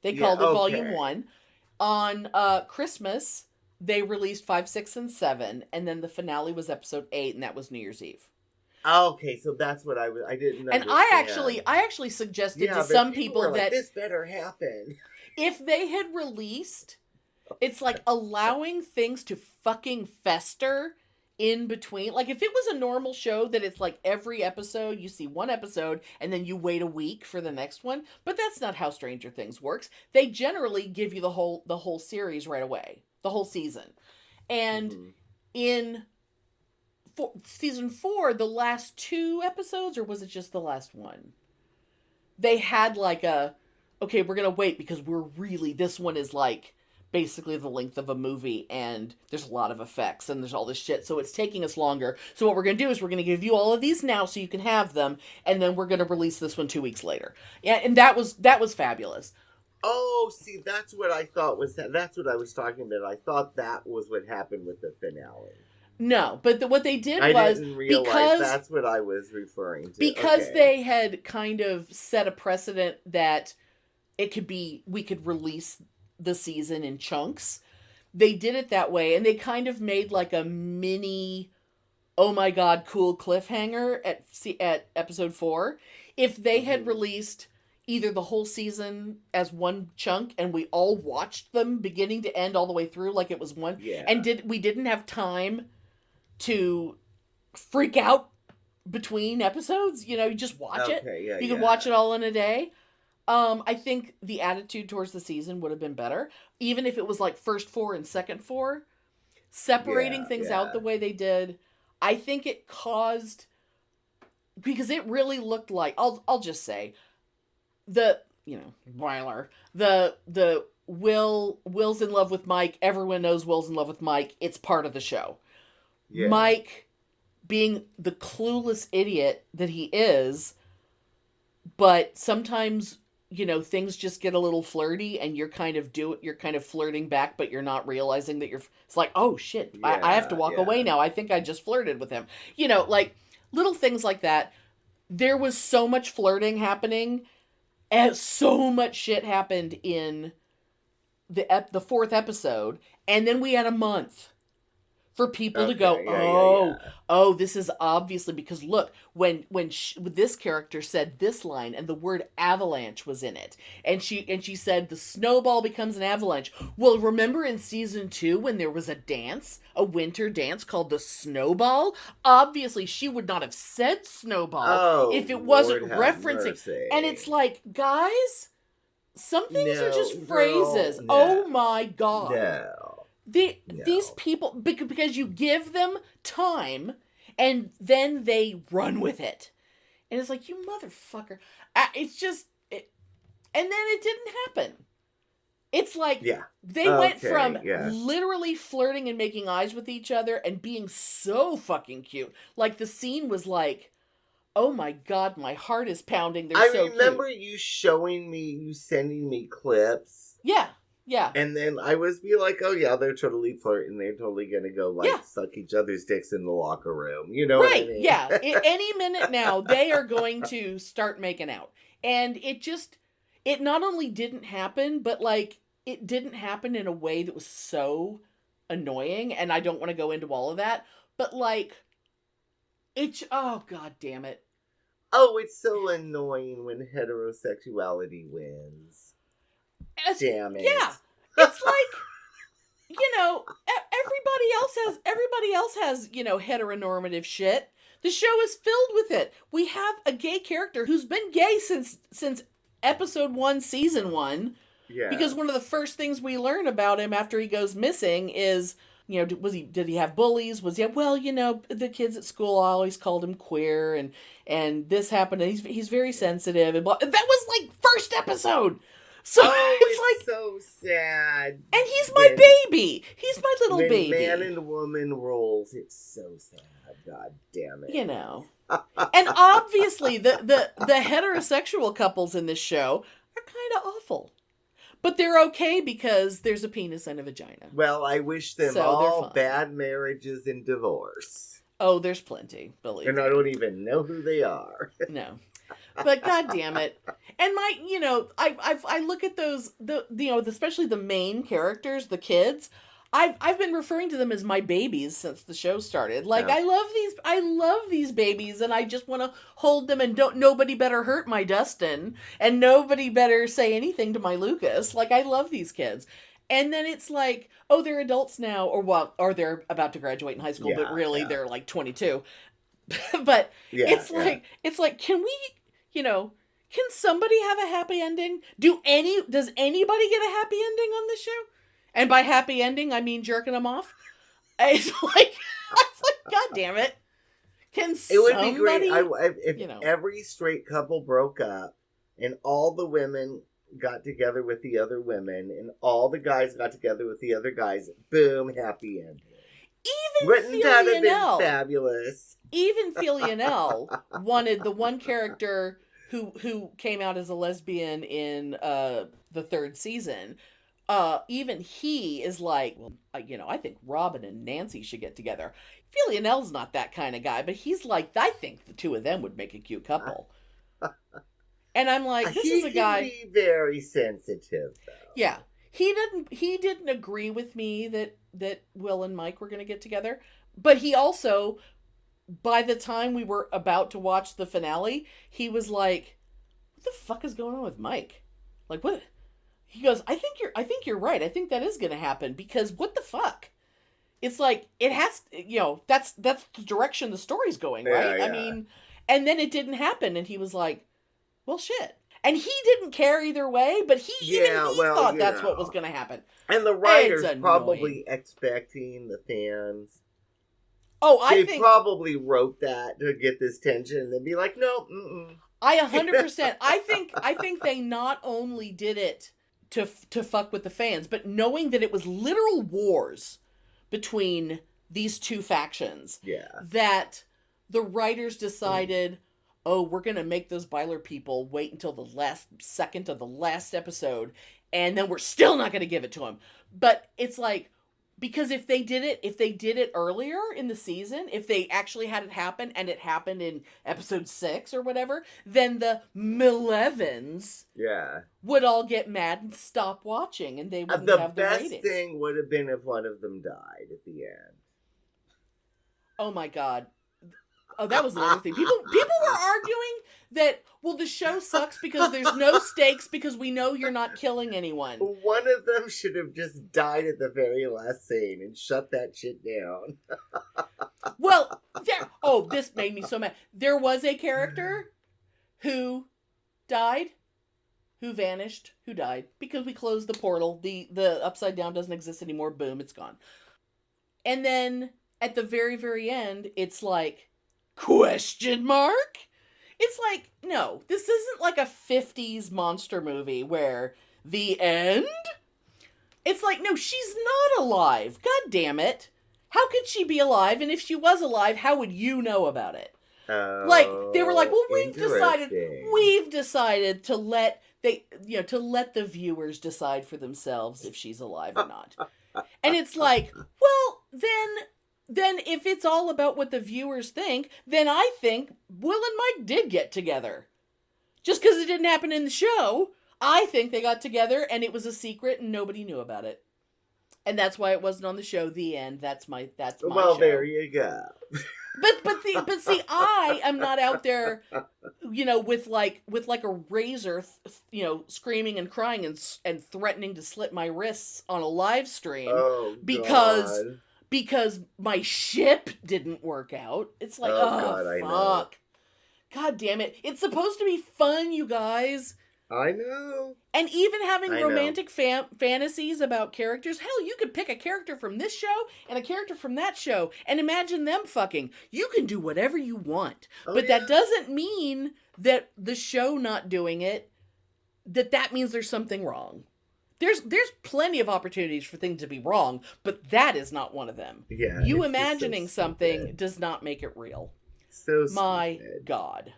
They called it Volume 1. On Christmas, they released 5, 6, and 7, and then the finale was episode 8, and that was New Year's Eve. Okay, so that's what I didn't understand. And I actually suggested to some people that this better happen. If they had released, it's like allowing things to fucking fester in between. Like if it was a normal show that it's like every episode you see one episode and then you wait a week for the next one, but that's not how Stranger Things works. They generally give you the whole series right away, the whole season. And in season 4, the last 2 episodes, or was it just the last one? They had like okay, we're going to wait because this one is like basically the length of a movie and there's a lot of effects and there's all this shit. So it's taking us longer. So what we're going to do is we're going to give you all of these now so you can have them. And then we're going to release this one 2 weeks later. Yeah. And that was fabulous. Oh, see, that's what I thought that's what I was talking about. I thought that was what happened with the finale. No, but what they did I didn't realize that's what I was referring to. Because they had kind of set a precedent that we could release the season in chunks. They did it that way, and they kind of made like a mini, oh my god, cool cliffhanger at episode 4. If they had released either the whole season as one chunk and we all watched them beginning to end all the way through like it was one, and we didn't have time to freak out between episodes, you just watch it. Yeah, you could watch it all in a day. I think the attitude towards the season would have been better, even if it was like first 4 and second 4, separating things out the way they did. I think it caused, because it really looked like, I'll just say, Byler, the Will's in love with Mike. Everyone knows Will's in love with Mike. It's part of the show. Yeah. Mike being the clueless idiot that he is, but sometimes things just get a little flirty and you're kind of flirting back, but you're not realizing that it's like, oh shit, I have to walk away now. I think I just flirted with him. Like little things like that. There was so much flirting happening and so much shit happened in the fourth episode. And then we had a month for people to go, oh, this is obviously because look, when this character said this line and the word avalanche was in it, and she said the snowball becomes an avalanche. Well, remember in season 2 when there was a winter dance called the snowball? Obviously, she would not have said snowball if it wasn't referencing. Mercy. And it's like, guys, some things are just phrases. No. Oh my God. No. These people, because you give them time and then they run with it. And it's like, you motherfucker. It's just, and then it didn't happen. It's like, they went from literally flirting and making eyes with each other and being so fucking cute. Like the scene was like, oh my God, my heart is pounding. They're so cute. I remember you sending me clips. Yeah. Yeah. And then I was like, oh yeah, they're totally flirting. They're totally going to go suck each other's dicks in the locker room. You know what I mean? Yeah. Any minute now, they are going to start making out. And it not only didn't happen, but like, it didn't happen in a way that was so annoying. And I don't want to go into all of that. But like, oh God damn it. Oh, it's so annoying when heterosexuality wins. Damn it. Yeah. It's like, everybody else has, heteronormative shit. The show is filled with it. We have a gay character who's been gay since episode 1, season 1. Yeah. Because one of the first things we learn about him after he goes missing is, did he have bullies? The kids at school always called him queer and this happened and he's very sensitive and blah. That was like first episode. So it's like so sad. And he's my baby. He's my little baby. Man and woman roles. It's so sad. God damn it. And obviously the heterosexual couples in this show are kind of awful. But they're okay because there's a penis and a vagina. Well, I wish them all bad marriages and divorce. Oh, there's plenty, believe me. And I don't even know who they are. No. But God damn it. And I look at those, especially the main characters, the kids. I've been referring to them as my babies since the show started. Like, I love these babies and I just want to hold them and nobody better hurt my Dustin and nobody better say anything to my Lucas. Like, I love these kids. And then it's like, oh, they're adults now or they're about to graduate in high school, but really they're like 22. But it's like, can we, can somebody have a happy ending? Does anybody get a happy ending on this show? And by happy ending, I mean jerking them off. It's like, God damn it. It would be great if every straight couple broke up and all the women got together with the other women and all the guys got together with the other guys. Boom, happy ending. Even that have been fabulous. Even Philionel wanted the one character who came out as a lesbian in the third season. Even he is like, I think Robin and Nancy should get together. Philionel's not that kind of guy, but he's like, I think the two of them would make a cute couple. And I'm like, this is a guy. He can be very sensitive, though. Yeah, he didn't agree with me that Will and Mike were going to get together, but he also, by the time we were about to watch the finale, he was like, what the fuck is going on with Mike? Like, what? He goes, I think you're right. I think that is going to happen because what the fuck? It's like, it has, that's the direction the story's going, right? Yeah. I mean, and then it didn't happen and he was like, well, shit. And he didn't care either way, but he thought that's what was going to happen. And the writers probably expecting the fans. Oh, they probably wrote that to get this tension and then be like, no, I 100%. I think they not only did it to fuck with the fans, but knowing that it was literal wars between these two factions. Yeah. That the writers decided, oh, we're going to make those Byler people wait until the last second of the last episode, and then we're still not going to give it to them. But it's like, because if they did it earlier in the season, if they actually had it happen, and it happened in episode 6 or whatever, then the Millevans would all get mad and stop watching, and they wouldn't have the ratings. The best thing would have been if one of them died at the end. Oh my God. Oh, that was another thing. People were arguing that, well, the show sucks because there's no stakes because we know you're not killing anyone. One of them should have just died at the very last scene and shut that shit down. Well, this made me so mad. There was a character who died, who vanished, who died, because we closed the portal. The Upside Down doesn't exist anymore. Boom, it's gone. And then at the very, very end, it's like, question mark? It's like, no, this isn't like a 50s monster movie where the end? It's like, no, she's not alive. God damn it. How could she be alive? And if she was alive, how would you know about it? Like, they were like, well, we've decided to let the viewers decide for themselves if she's alive or not. And it's like, well, then if it's all about what the viewers think, then I think Will and Mike did get together. Just because it didn't happen in the show, I think they got together and it was a secret and nobody knew about it. And that's why it wasn't on the show. The end. That's my well, show. There you go. But see, I am not out there, with like a razor, screaming and crying and threatening to slit my wrists on a live stream because my ship didn't work out. It's like, God, I fuck. know. God damn it. It's supposed to be fun, you guys. I know. And even having romantic fantasies about characters. Hell, you could pick a character from this show and a character from that show and imagine them fucking. You can do whatever you want. But that doesn't mean that the show not doing it, that means there's something wrong. There's plenty of opportunities for things to be wrong, but that is not one of them. Yeah, you imagining something does not make it real. So my stupid. God.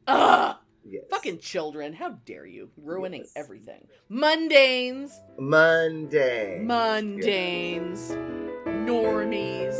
Ugh! Yes. Fucking children, how dare you? Ruining everything. Mundanes. Mundanes. Normies.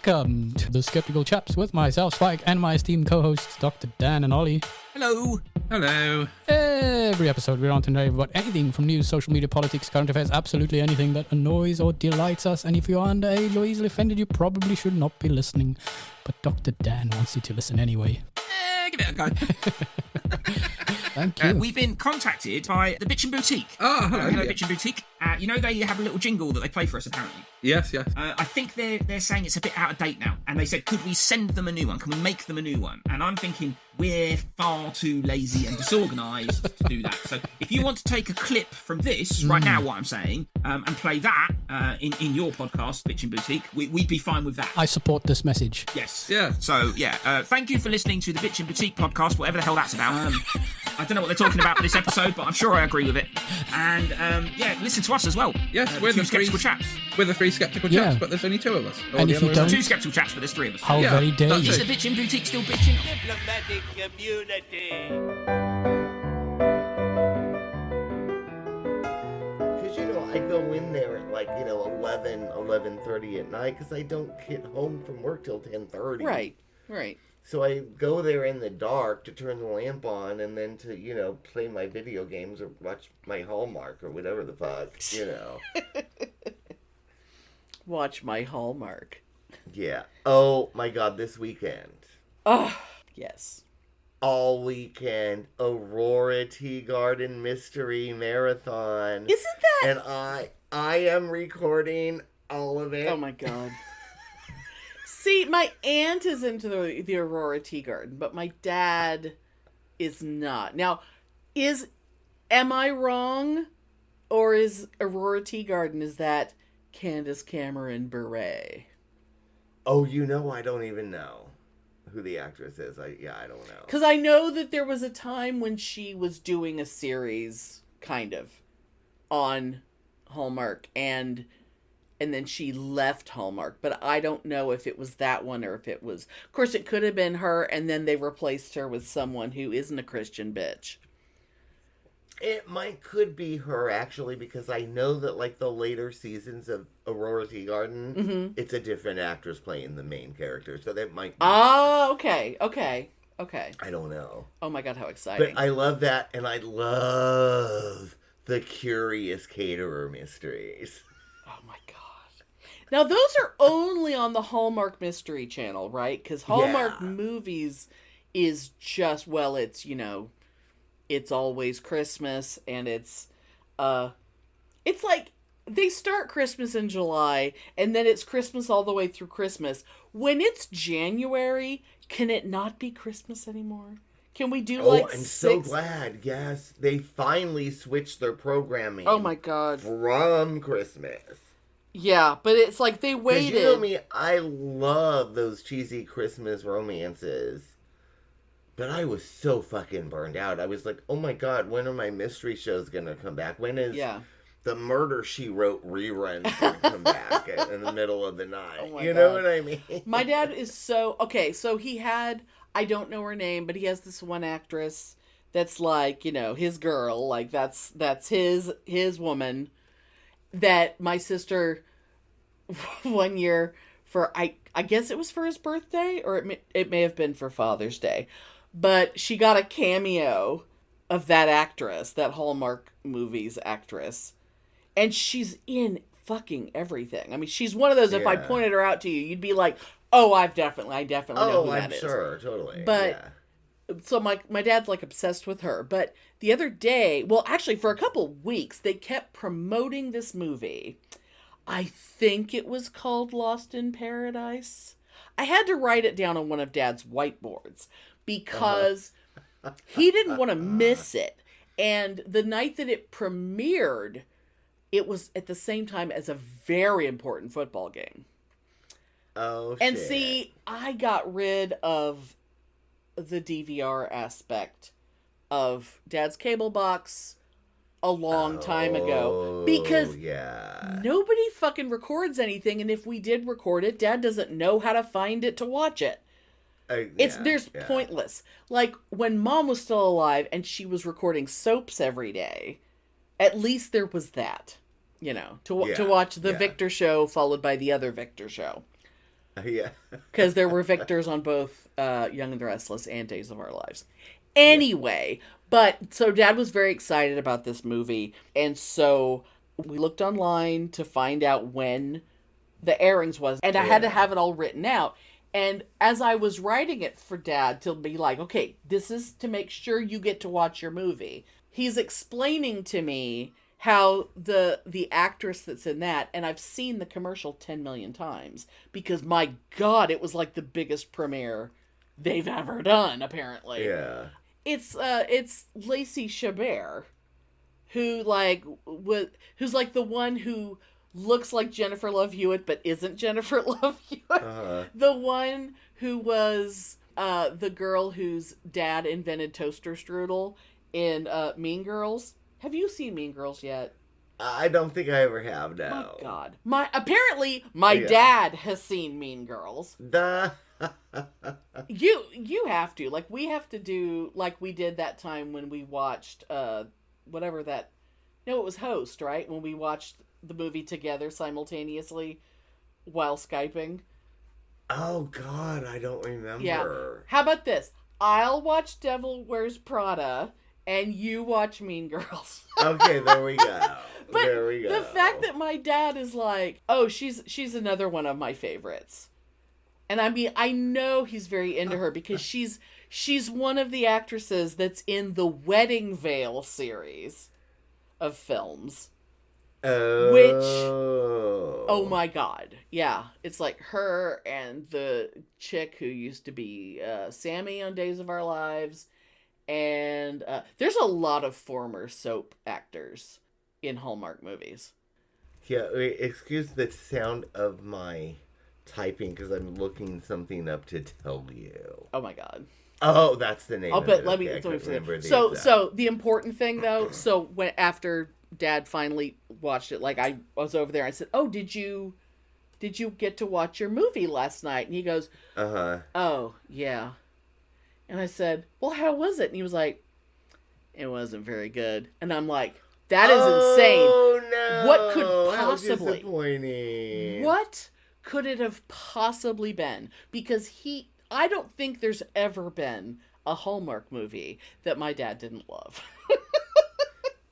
Welcome to the Skeptical Chaps with myself, Spike, and my esteemed co-hosts, Dr. Dan and Ollie. Hello. Hello. Every episode we're on to know about anything from news, social media, politics, current affairs, absolutely anything that annoys or delights us. And if you're underage or easily offended, you probably should not be listening. But Dr. Dan wants you to listen anyway. Give it a go. Thank you. We've been contacted by the Bitchin' Boutique. Oh, hello. You know Bitchin' Boutique? They have a little jingle that they play for us, apparently. Yes. I think they're saying it's a bit out of date now. And they said, could we send them a new one? Can we make them a new one? And I'm thinking, we're far too lazy and disorganised to do that. So if you want to take a clip from this, right now what I'm saying, and play that in your podcast, Bitchin' Boutique, we'd be fine with that. I support this message. Yes. Yeah. So, thank you for listening to the Bitchin' Boutique podcast, whatever the hell that's about. I don't know what they're talking about in this episode, but I'm sure I agree with it. And, listen to us as well. Yes, we're the Skeptical Chaps. We're the three Skeptical Chaps, but there's only two of us. And if you don't... Two Skeptical Chaps, but there's three of us. How very dare you. Is the Bitchin' Boutique still bitching? Diplomatic community. Because, I go in there at 11:30 at night because I don't get home from work till 10:30. Right. So I go there in the dark to turn the lamp on and then to, play my video games or watch my Hallmark or whatever the fuck, Watch my Hallmark. Yeah. Oh, my God, this weekend. Oh, yes. All weekend, Aurora Teagarden Mystery Marathon. Isn't that... And I am recording all of it. Oh, my God. See, my aunt is into the Aurora Teagarden, but my dad is not. Now, am I wrong? Or is Aurora Teagarden, is that Candace Cameron Bure? Oh, I don't even know who the actress is. I don't know. Because I know that there was a time when she was doing a series, kind of. on Hallmark, and then she left Hallmark, but I don't know if it was that one or if it was, of course it could have been her, and then they replaced her with someone who isn't a Christian bitch. It could be her, actually, because I know that, like, the later seasons of Aurora Teagarden, it's a different actress playing the main character, so that might be... Oh, okay. I don't know. Oh my god, how exciting. But I love that, and I love the Curious Caterer Mysteries. Oh my god. Now, those are only on the Hallmark Mystery Channel, right? Because Hallmark Movies is just, well, it's, it's always Christmas, and it's like they start Christmas in July, and then it's Christmas all the way through Christmas. When it's January, can it not be Christmas anymore? Can we do I'm so glad. Yes, they finally switched their programming. Oh my god. From Christmas. Yeah, but it's like they waited. You know me, I love those cheesy Christmas romances. But I was so fucking burned out. I was like, oh my god, when are my mystery shows going to come back? When is the Murder, She Wrote reruns going to come back in the middle of the night? Oh you know what I mean? My dad is so... Okay, so he had... I don't know her name, but he has this one actress that's like, his girl. Like, that's his woman. That my sister, one year, for... I guess it was for his birthday, or it may have been for Father's Day. But she got a cameo of that actress, that Hallmark Movies actress. And she's in fucking everything. I mean, she's one of those, if I pointed her out to you, you'd be like, oh, I definitely know who that is. Oh, I'm sure, totally. But, so my dad's like obsessed with her. But the other day, well, actually for a couple weeks, they kept promoting this movie. I think it was called Lost in Paradise. I had to write it down on one of Dad's whiteboards because he didn't want to miss it. And the night that it premiered, it was at the same time as a very important football game. Oh, and shit. See, I got rid of the DVR aspect of Dad's cable box a long time ago because nobody fucking records anything, and if we did record it, Dad doesn't know how to find it to watch it. There's pointless. Like when Mom was still alive and she was recording soaps every day, at least there was that, to watch the Victor show followed by the other Victor show. Yeah. Because there were Victors on both Young and the Restless and Days of Our Lives. Anyway, but so Dad was very excited about this movie. And so we looked online to find out when the airings was. And I had to have it all written out. And as I was writing it for Dad to be like, okay, this is to make sure you get to watch your movie. He's explaining to me how the actress that's in that, and I've seen the commercial 10 million times because my God, it was like the biggest premiere they've ever done, apparently. Yeah. It's Lacey Chabert, who's like the one who looks like Jennifer Love Hewitt but isn't Jennifer Love Hewitt. The one who was the girl whose dad invented toaster strudel in Mean Girls. Have you seen Mean Girls yet? I don't think I ever have, no. My God. Apparently, my dad has seen Mean Girls. You have to. Like, we have to do, like we did that time when we watched, whatever that... No, it was Host, right? When we watched the movie together simultaneously while Skyping. Oh, God, I don't remember. Yeah. How about this? I'll watch Devil Wears Prada... and you watch Mean Girls. Okay, there we go. But there we go. The fact that my dad is like, oh, she's another one of my favorites. And I mean, I know he's very into her because she's one of the actresses that's in the Wedding Veil series of films. Oh my God. Yeah. It's like her and the chick who used to be Sammy on Days of Our Lives. And there's a lot of former soap actors in Hallmark movies. Yeah, excuse the sound of my typing because I'm looking something up to tell you. Oh my God. Oh, that's the name. Oh, but let me. So the important thing though. So after Dad finally watched it. Like, I was over there. I said, "Oh, did you get to watch your movie last night?" And he goes, "Oh, yeah." And I said, "Well, how was it?" And he was like, "It wasn't very good." And I'm like, that is insane. Oh, no. What could possibly... How disappointing. What could it have possibly been? Because I don't think there's ever been a Hallmark movie that my dad didn't love.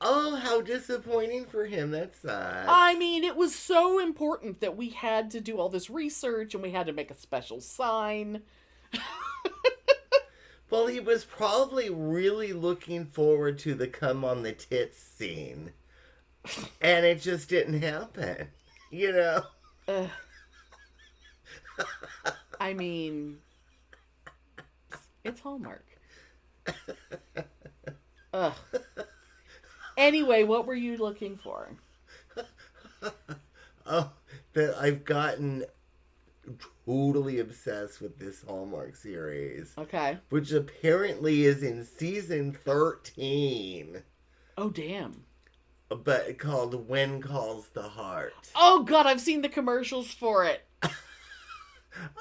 Oh, how disappointing for him. That sucks. I mean, it was so important that we had to do all this research and we had to make a special sign. Well, he was probably really looking forward to the come on the tits scene. And it just didn't happen. You know? I mean, it's Hallmark. Ugh. Anyway, what were you looking for? Oh, that I've gotten totally obsessed with this Hallmark series. Okay. Which apparently is in season 13. Oh, damn. But called When Calls the Heart. Oh, God, I've seen the commercials for it.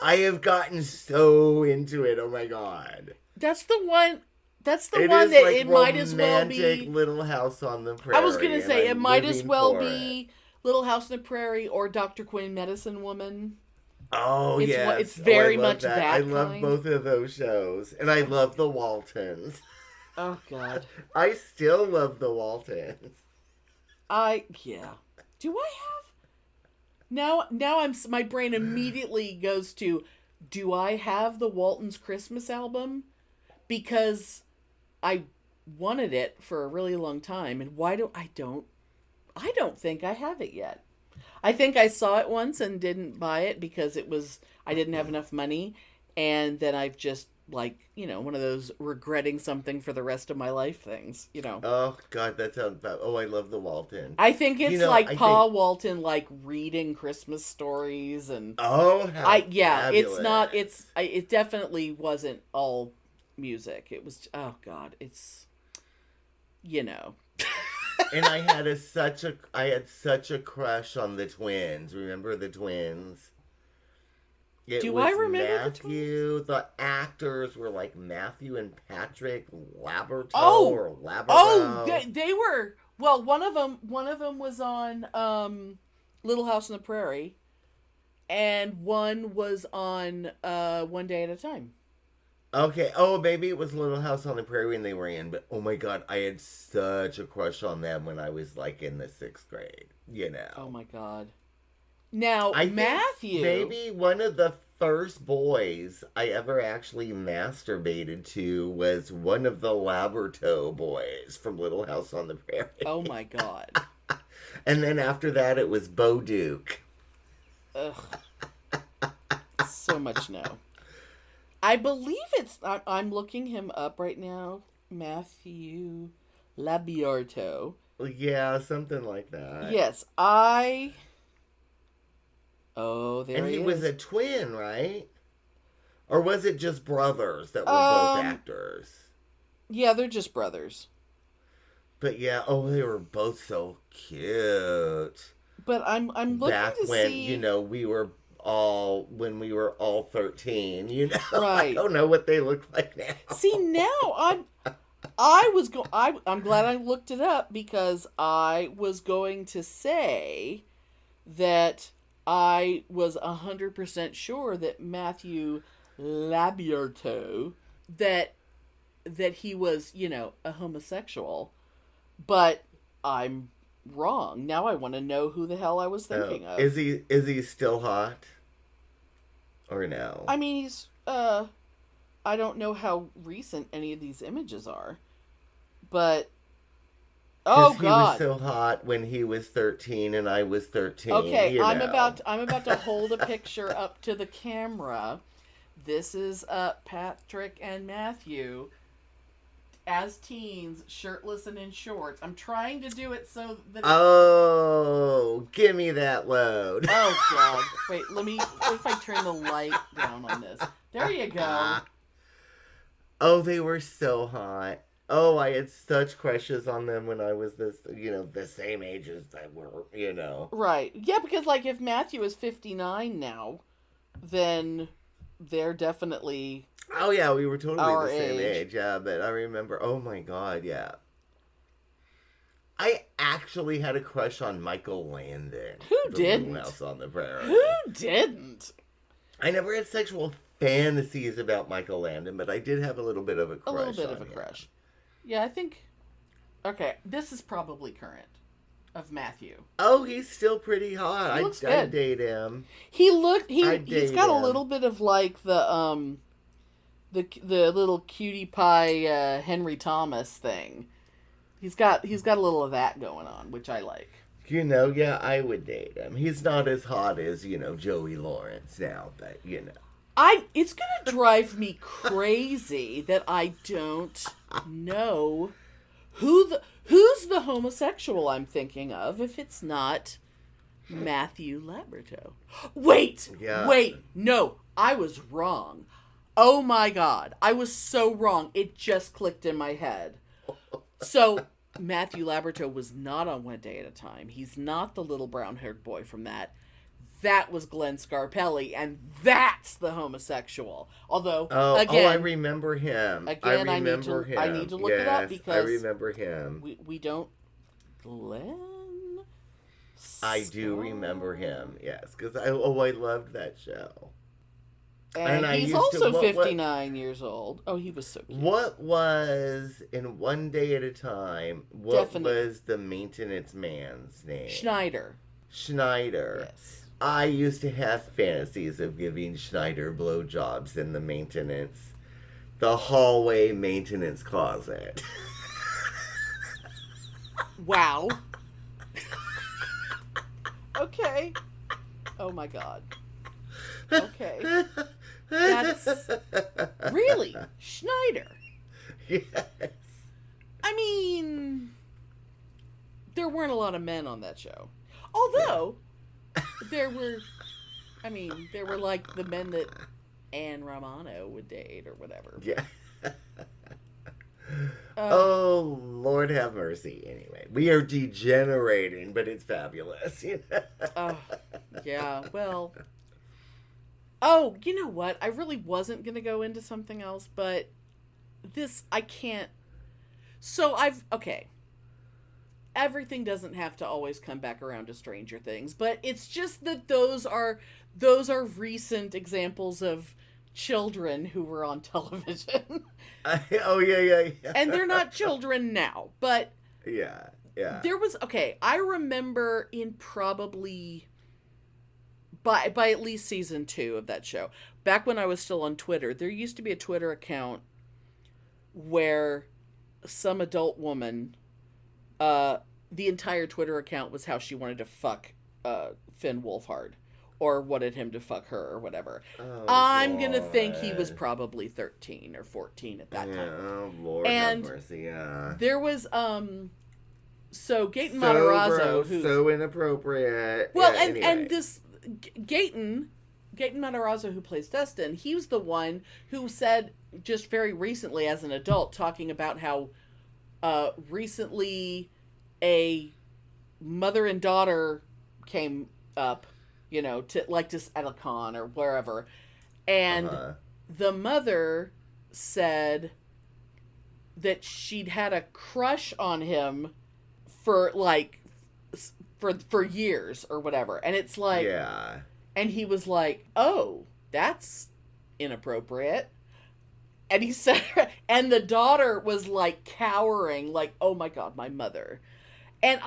I have gotten so into it. Oh, my God. That's the one... That's the it one is that like it might as well be... Little House on the Prairie. I was going to say, it might as well be Little House on the Prairie or Dr. Quinn Medicine Woman. Oh, yeah. It's very much that. that I love kind. both of those shows. And I love the Waltons. Oh, God. I still love the Waltons. Yeah. Do I have... Now my brain immediately goes to, do I have the Waltons Christmas album? Because I wanted it for a really long time, and I don't think I have it yet. I think I saw it once and didn't buy it because I didn't have enough money, and then I've just, like, you know, one of those regretting something for the rest of my life things, you know. Oh, God, that sounds bad. Oh, I love the Waltons. I think it's Pa Walton, like, reading Christmas stories, and... Oh, how fabulous. It definitely wasn't all music. It was, oh God, it's, you know. And I had such a crush on the twins. Remember the twins? Do I remember Matthew? The actors were like Matthew and Patrick Labyorteaux or Labyorteaux. Oh, they were. Well, one of them was on Little House on the Prairie, and one was on One Day at a Time. Okay. Oh, maybe it was Little House on the Prairie when they were in, but oh my God, I had such a crush on them when I was like in the 6th grade. You know. Oh my God. Now, Matthew... Maybe one of the first boys I ever actually masturbated to was one of the Labyorteaux boys from Little House on the Prairie. Oh my God. And then after that, it was Bo Duke. Ugh. So much no. I believe I'm looking him up right now. Matthew Labyorteaux. Yeah, something like that. Yes, Oh, there and he was is. a twin, right? Or was it just brothers that were both actors? Yeah, they're just brothers. But yeah, they were both so cute. But I'm looking back to when, see... you know, we were all 13, you know. Right. I don't know what they look like now. See, now I'm glad I looked it up because I was going to say that I was 100% sure that Matthew Labyorteaux, that he was, you know, a homosexual, but I'm wrong. Now I want to know who the hell I was thinking of. Is he still hot? Or no? I mean, he's, I don't know how recent any of these images are, but... Oh God! He was so hot when he was 13 and I was 13. Okay, you know. I'm about to hold a picture up to the camera. This is Patrick and Matthew as teens, shirtless and in shorts. I'm trying to do it so that. Oh, give me that load. Oh God! Wait, what if I turn the light down on this? There you go. Oh, they were so hot. Oh, I had such crushes on them when I was the same age as they were. Right. Yeah, because, like, if Matthew is 59 now, then they're definitely... Oh, yeah, we were totally our the same age. age. Yeah, but I remember, oh my God, yeah. I actually had a crush on Michael Landon. Who from didn't? Little House on the Prairie. Who didn't? I never had sexual fantasies about Michael Landon, but I did have a little bit of a crush. A little bit on of a him. crush. Yeah, I think... Okay, this is probably current of Matthew. Oh, he's still pretty hot. He looks I'd good. date him. He's I'd got date a him. little bit of like the little cutie pie Henry Thomas thing. He's got a little of that going on, which I like. Yeah, I would date him. He's not as hot as, Joey Lawrence now, but, It's gonna drive me crazy that I don't know who's the homosexual I'm thinking of if it's not Matthew Labyorteaux. Wait, no, I was wrong. Oh my God, I was so wrong. It just clicked in my head. So Matthew Labyorteaux was not on One Day at a Time. He's not the little brown-haired boy from that. That was Glenn Scarpelli, and that's the homosexual. Although, again, I remember him. Again, I remember him. I need to look it up because I remember him. We don't. Glenn. I do remember him. Yes, because I loved that show. And I he's used also to, 59 years old. Oh, he was so cute. What was in One Day at a Time? What was the maintenance man's name? Schneider. Yes. I used to have fantasies of giving Schneider blowjobs in the hallway maintenance closet. Wow. Okay. Oh my God. Okay. That's really Schneider. Yes. I mean, there weren't a lot of men on that show. Although, there were like the men that Anne Romano would date or whatever. Yeah. Oh, Lord have mercy. Anyway, we are degenerating, but it's fabulous. Oh, yeah, well. Oh, you know what? I really wasn't going to go into something else, but I can't. So okay. Everything doesn't have to always come back around to Stranger Things, but it's just that those are recent examples of children who were on television. Oh, yeah. And they're not children now, but yeah. There was, I remember in probably by at least season 2 of that show, back when I was still on Twitter, there used to be a Twitter account where some adult woman, the entire Twitter account was how she wanted to fuck Finn Wolfhard, or wanted him to fuck her, or whatever. Oh, I'm gonna think he was probably 13 or 14 at that time. Oh, Lord have mercy, yeah. There was, so Gaten Matarazzo, who's so inappropriate. Well, yeah, and anyway. this Gaten Matarazzo, who plays Dustin, he was the one who said just very recently as an adult, talking about how recently a mother and daughter came up, to at a con or wherever, and the mother said that she'd had a crush on him for years or whatever, and it's like, yeah, and he was like, oh, that's inappropriate. And he said, and the daughter was like cowering, like, oh my God, my mother. And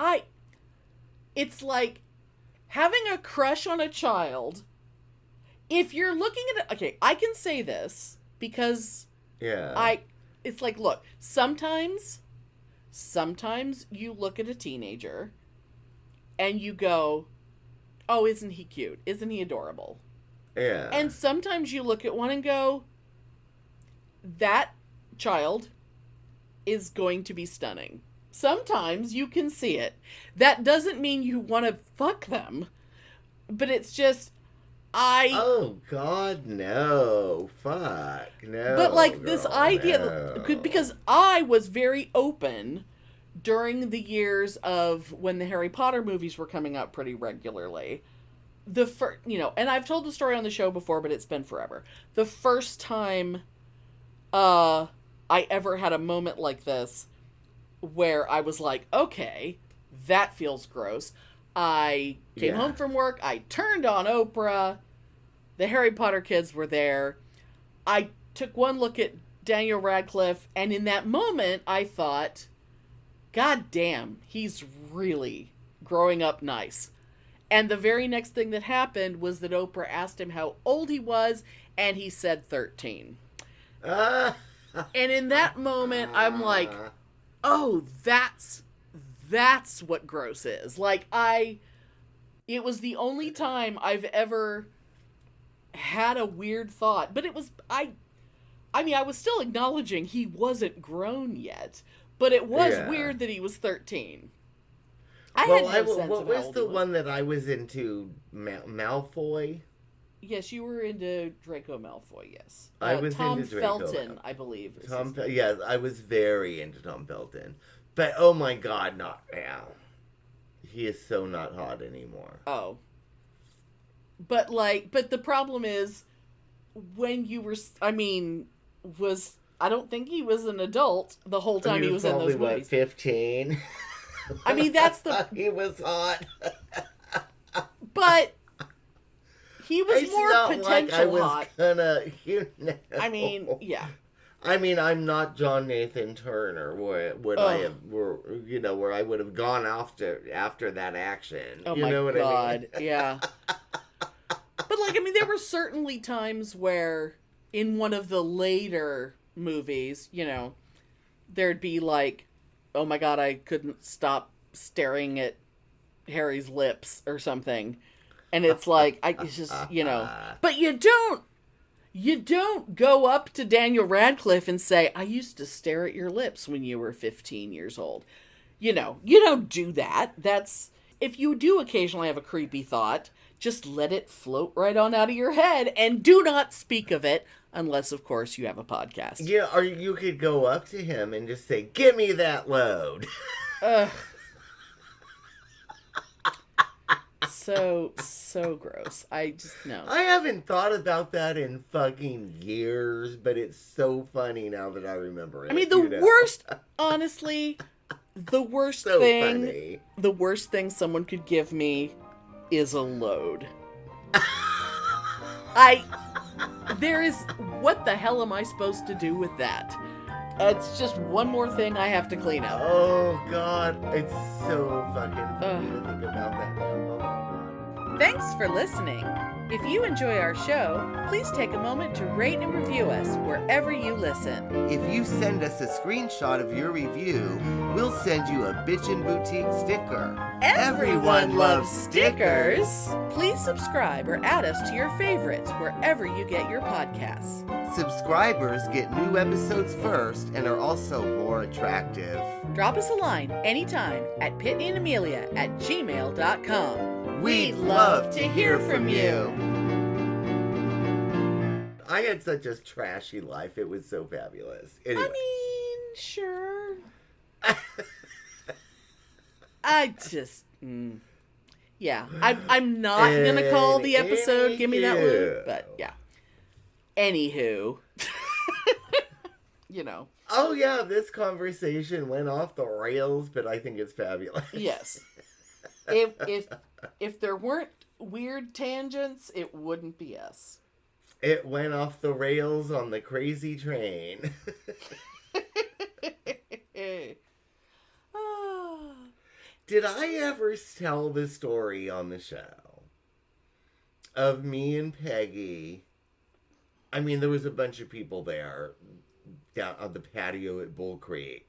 it's like having a crush on a child. If you're looking at it, okay, I can say this because it's like, look, sometimes you look at a teenager and you go, oh, isn't he cute? Isn't he adorable? Yeah. And sometimes you look at one and go, that child is going to be stunning. Sometimes you can see it. That doesn't mean you want to fuck them. But it's just, Oh, God, no. Fuck, no. But, like, girl, this idea... no. Because I was very open during the years of when the Harry Potter movies were coming out pretty regularly. And I've told the story on the show before, but it's been forever. The first time I ever had a moment like this where I was like, okay, that feels gross. I came home from work, I turned on Oprah, the Harry Potter kids were there. I took one look at Daniel Radcliffe, and in that moment, I thought, God damn, he's really growing up nice. And the very next thing that happened was that Oprah asked him how old he was, and he said 13. And in that moment, I'm like, oh, that's what gross is. Like, it was the only time I've ever had a weird thought, but it was, I was still acknowledging he wasn't grown yet, but it was weird that he was 13. What was the one that I was into? Malfoy? Yes, you were into Draco Malfoy, yes. I was Tom into Draco Felton, I believe. Yes, I was very into Tom Felton. But, oh my God, not now. He is so not hot anymore. Oh. But the problem is, when you were, I don't think he was an adult the whole time he was in those movies. 15? I mean, that's the... He was hot. But he was more potential hot. I mean, yeah. I mean, I'm not John Nathan Turner, where I would have gone after that action. Oh, you my know what God, I mean? yeah. But, there were certainly times where, in one of the later movies, there'd be like, oh my God, I couldn't stop staring at Harry's lips or something. And it's like, it's just, But you don't go up to Daniel Radcliffe and say, I used to stare at your lips when you were 15 years old. You don't do that. If you do occasionally have a creepy thought, just let it float right on out of your head and do not speak of it unless, of course, you have a podcast. Yeah, or you could go up to him and just say, give me that load. So gross. I just, no. I haven't thought about that in fucking years, but it's so funny now that I remember it. I mean, worst, honestly, the worst thing someone could give me is a load. What the hell am I supposed to do with that? It's just one more thing I have to clean up. Oh, God. It's so fucking funny to think about that now. Oh, my God. Thanks for listening. If you enjoy our show, please take a moment to rate and review us wherever you listen. If you send us a screenshot of your review, we'll send you a Bitchin' Boutique sticker. Everyone loves stickers. Please subscribe or add us to your favorites wherever you get your podcasts. Subscribers get new episodes first and are also more attractive. Drop us a line anytime at PitneyAndAmelia@gmail.com. We'd love to hear from you. I had such a trashy life. It was so fabulous. Anyway. I mean, sure. I just... Yeah. I'm not going to call the episode Give Me That Loot, but yeah. Anywho. Oh, yeah, this conversation went off the rails, but I think it's fabulous. Yes. If there weren't weird tangents, it wouldn't be us. It went off the rails on the crazy train. Did I ever tell the story on the show of me and Peggy? I mean, there was a bunch of people there down on the patio at Bull Creek.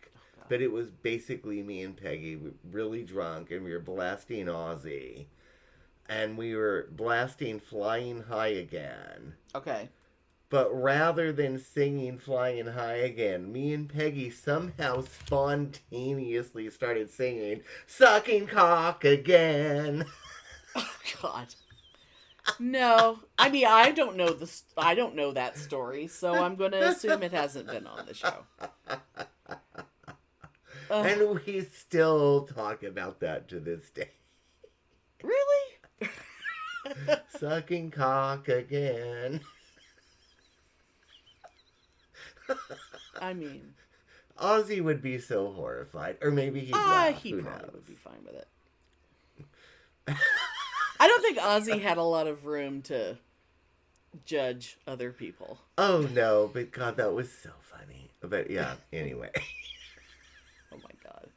But it was basically me and Peggy. We were really drunk, and we were blasting Ozzy. And we were blasting Flying High Again. Okay. But rather than singing Flying High Again, me and Peggy somehow spontaneously started singing Sucking Cock Again. Oh, God. No, I mean I don't know I don't know that story, so I'm going to assume it hasn't been on the show. And we still talk about that to this day. Really? Sucking cock again. I mean, Ozzy would be so horrified, or maybe he'd laugh. He Who probably knows? would be fine with it. I don't think Ozzy had a lot of room to judge other people. Oh no, but God, that was so funny. But yeah, anyway. Oh my God.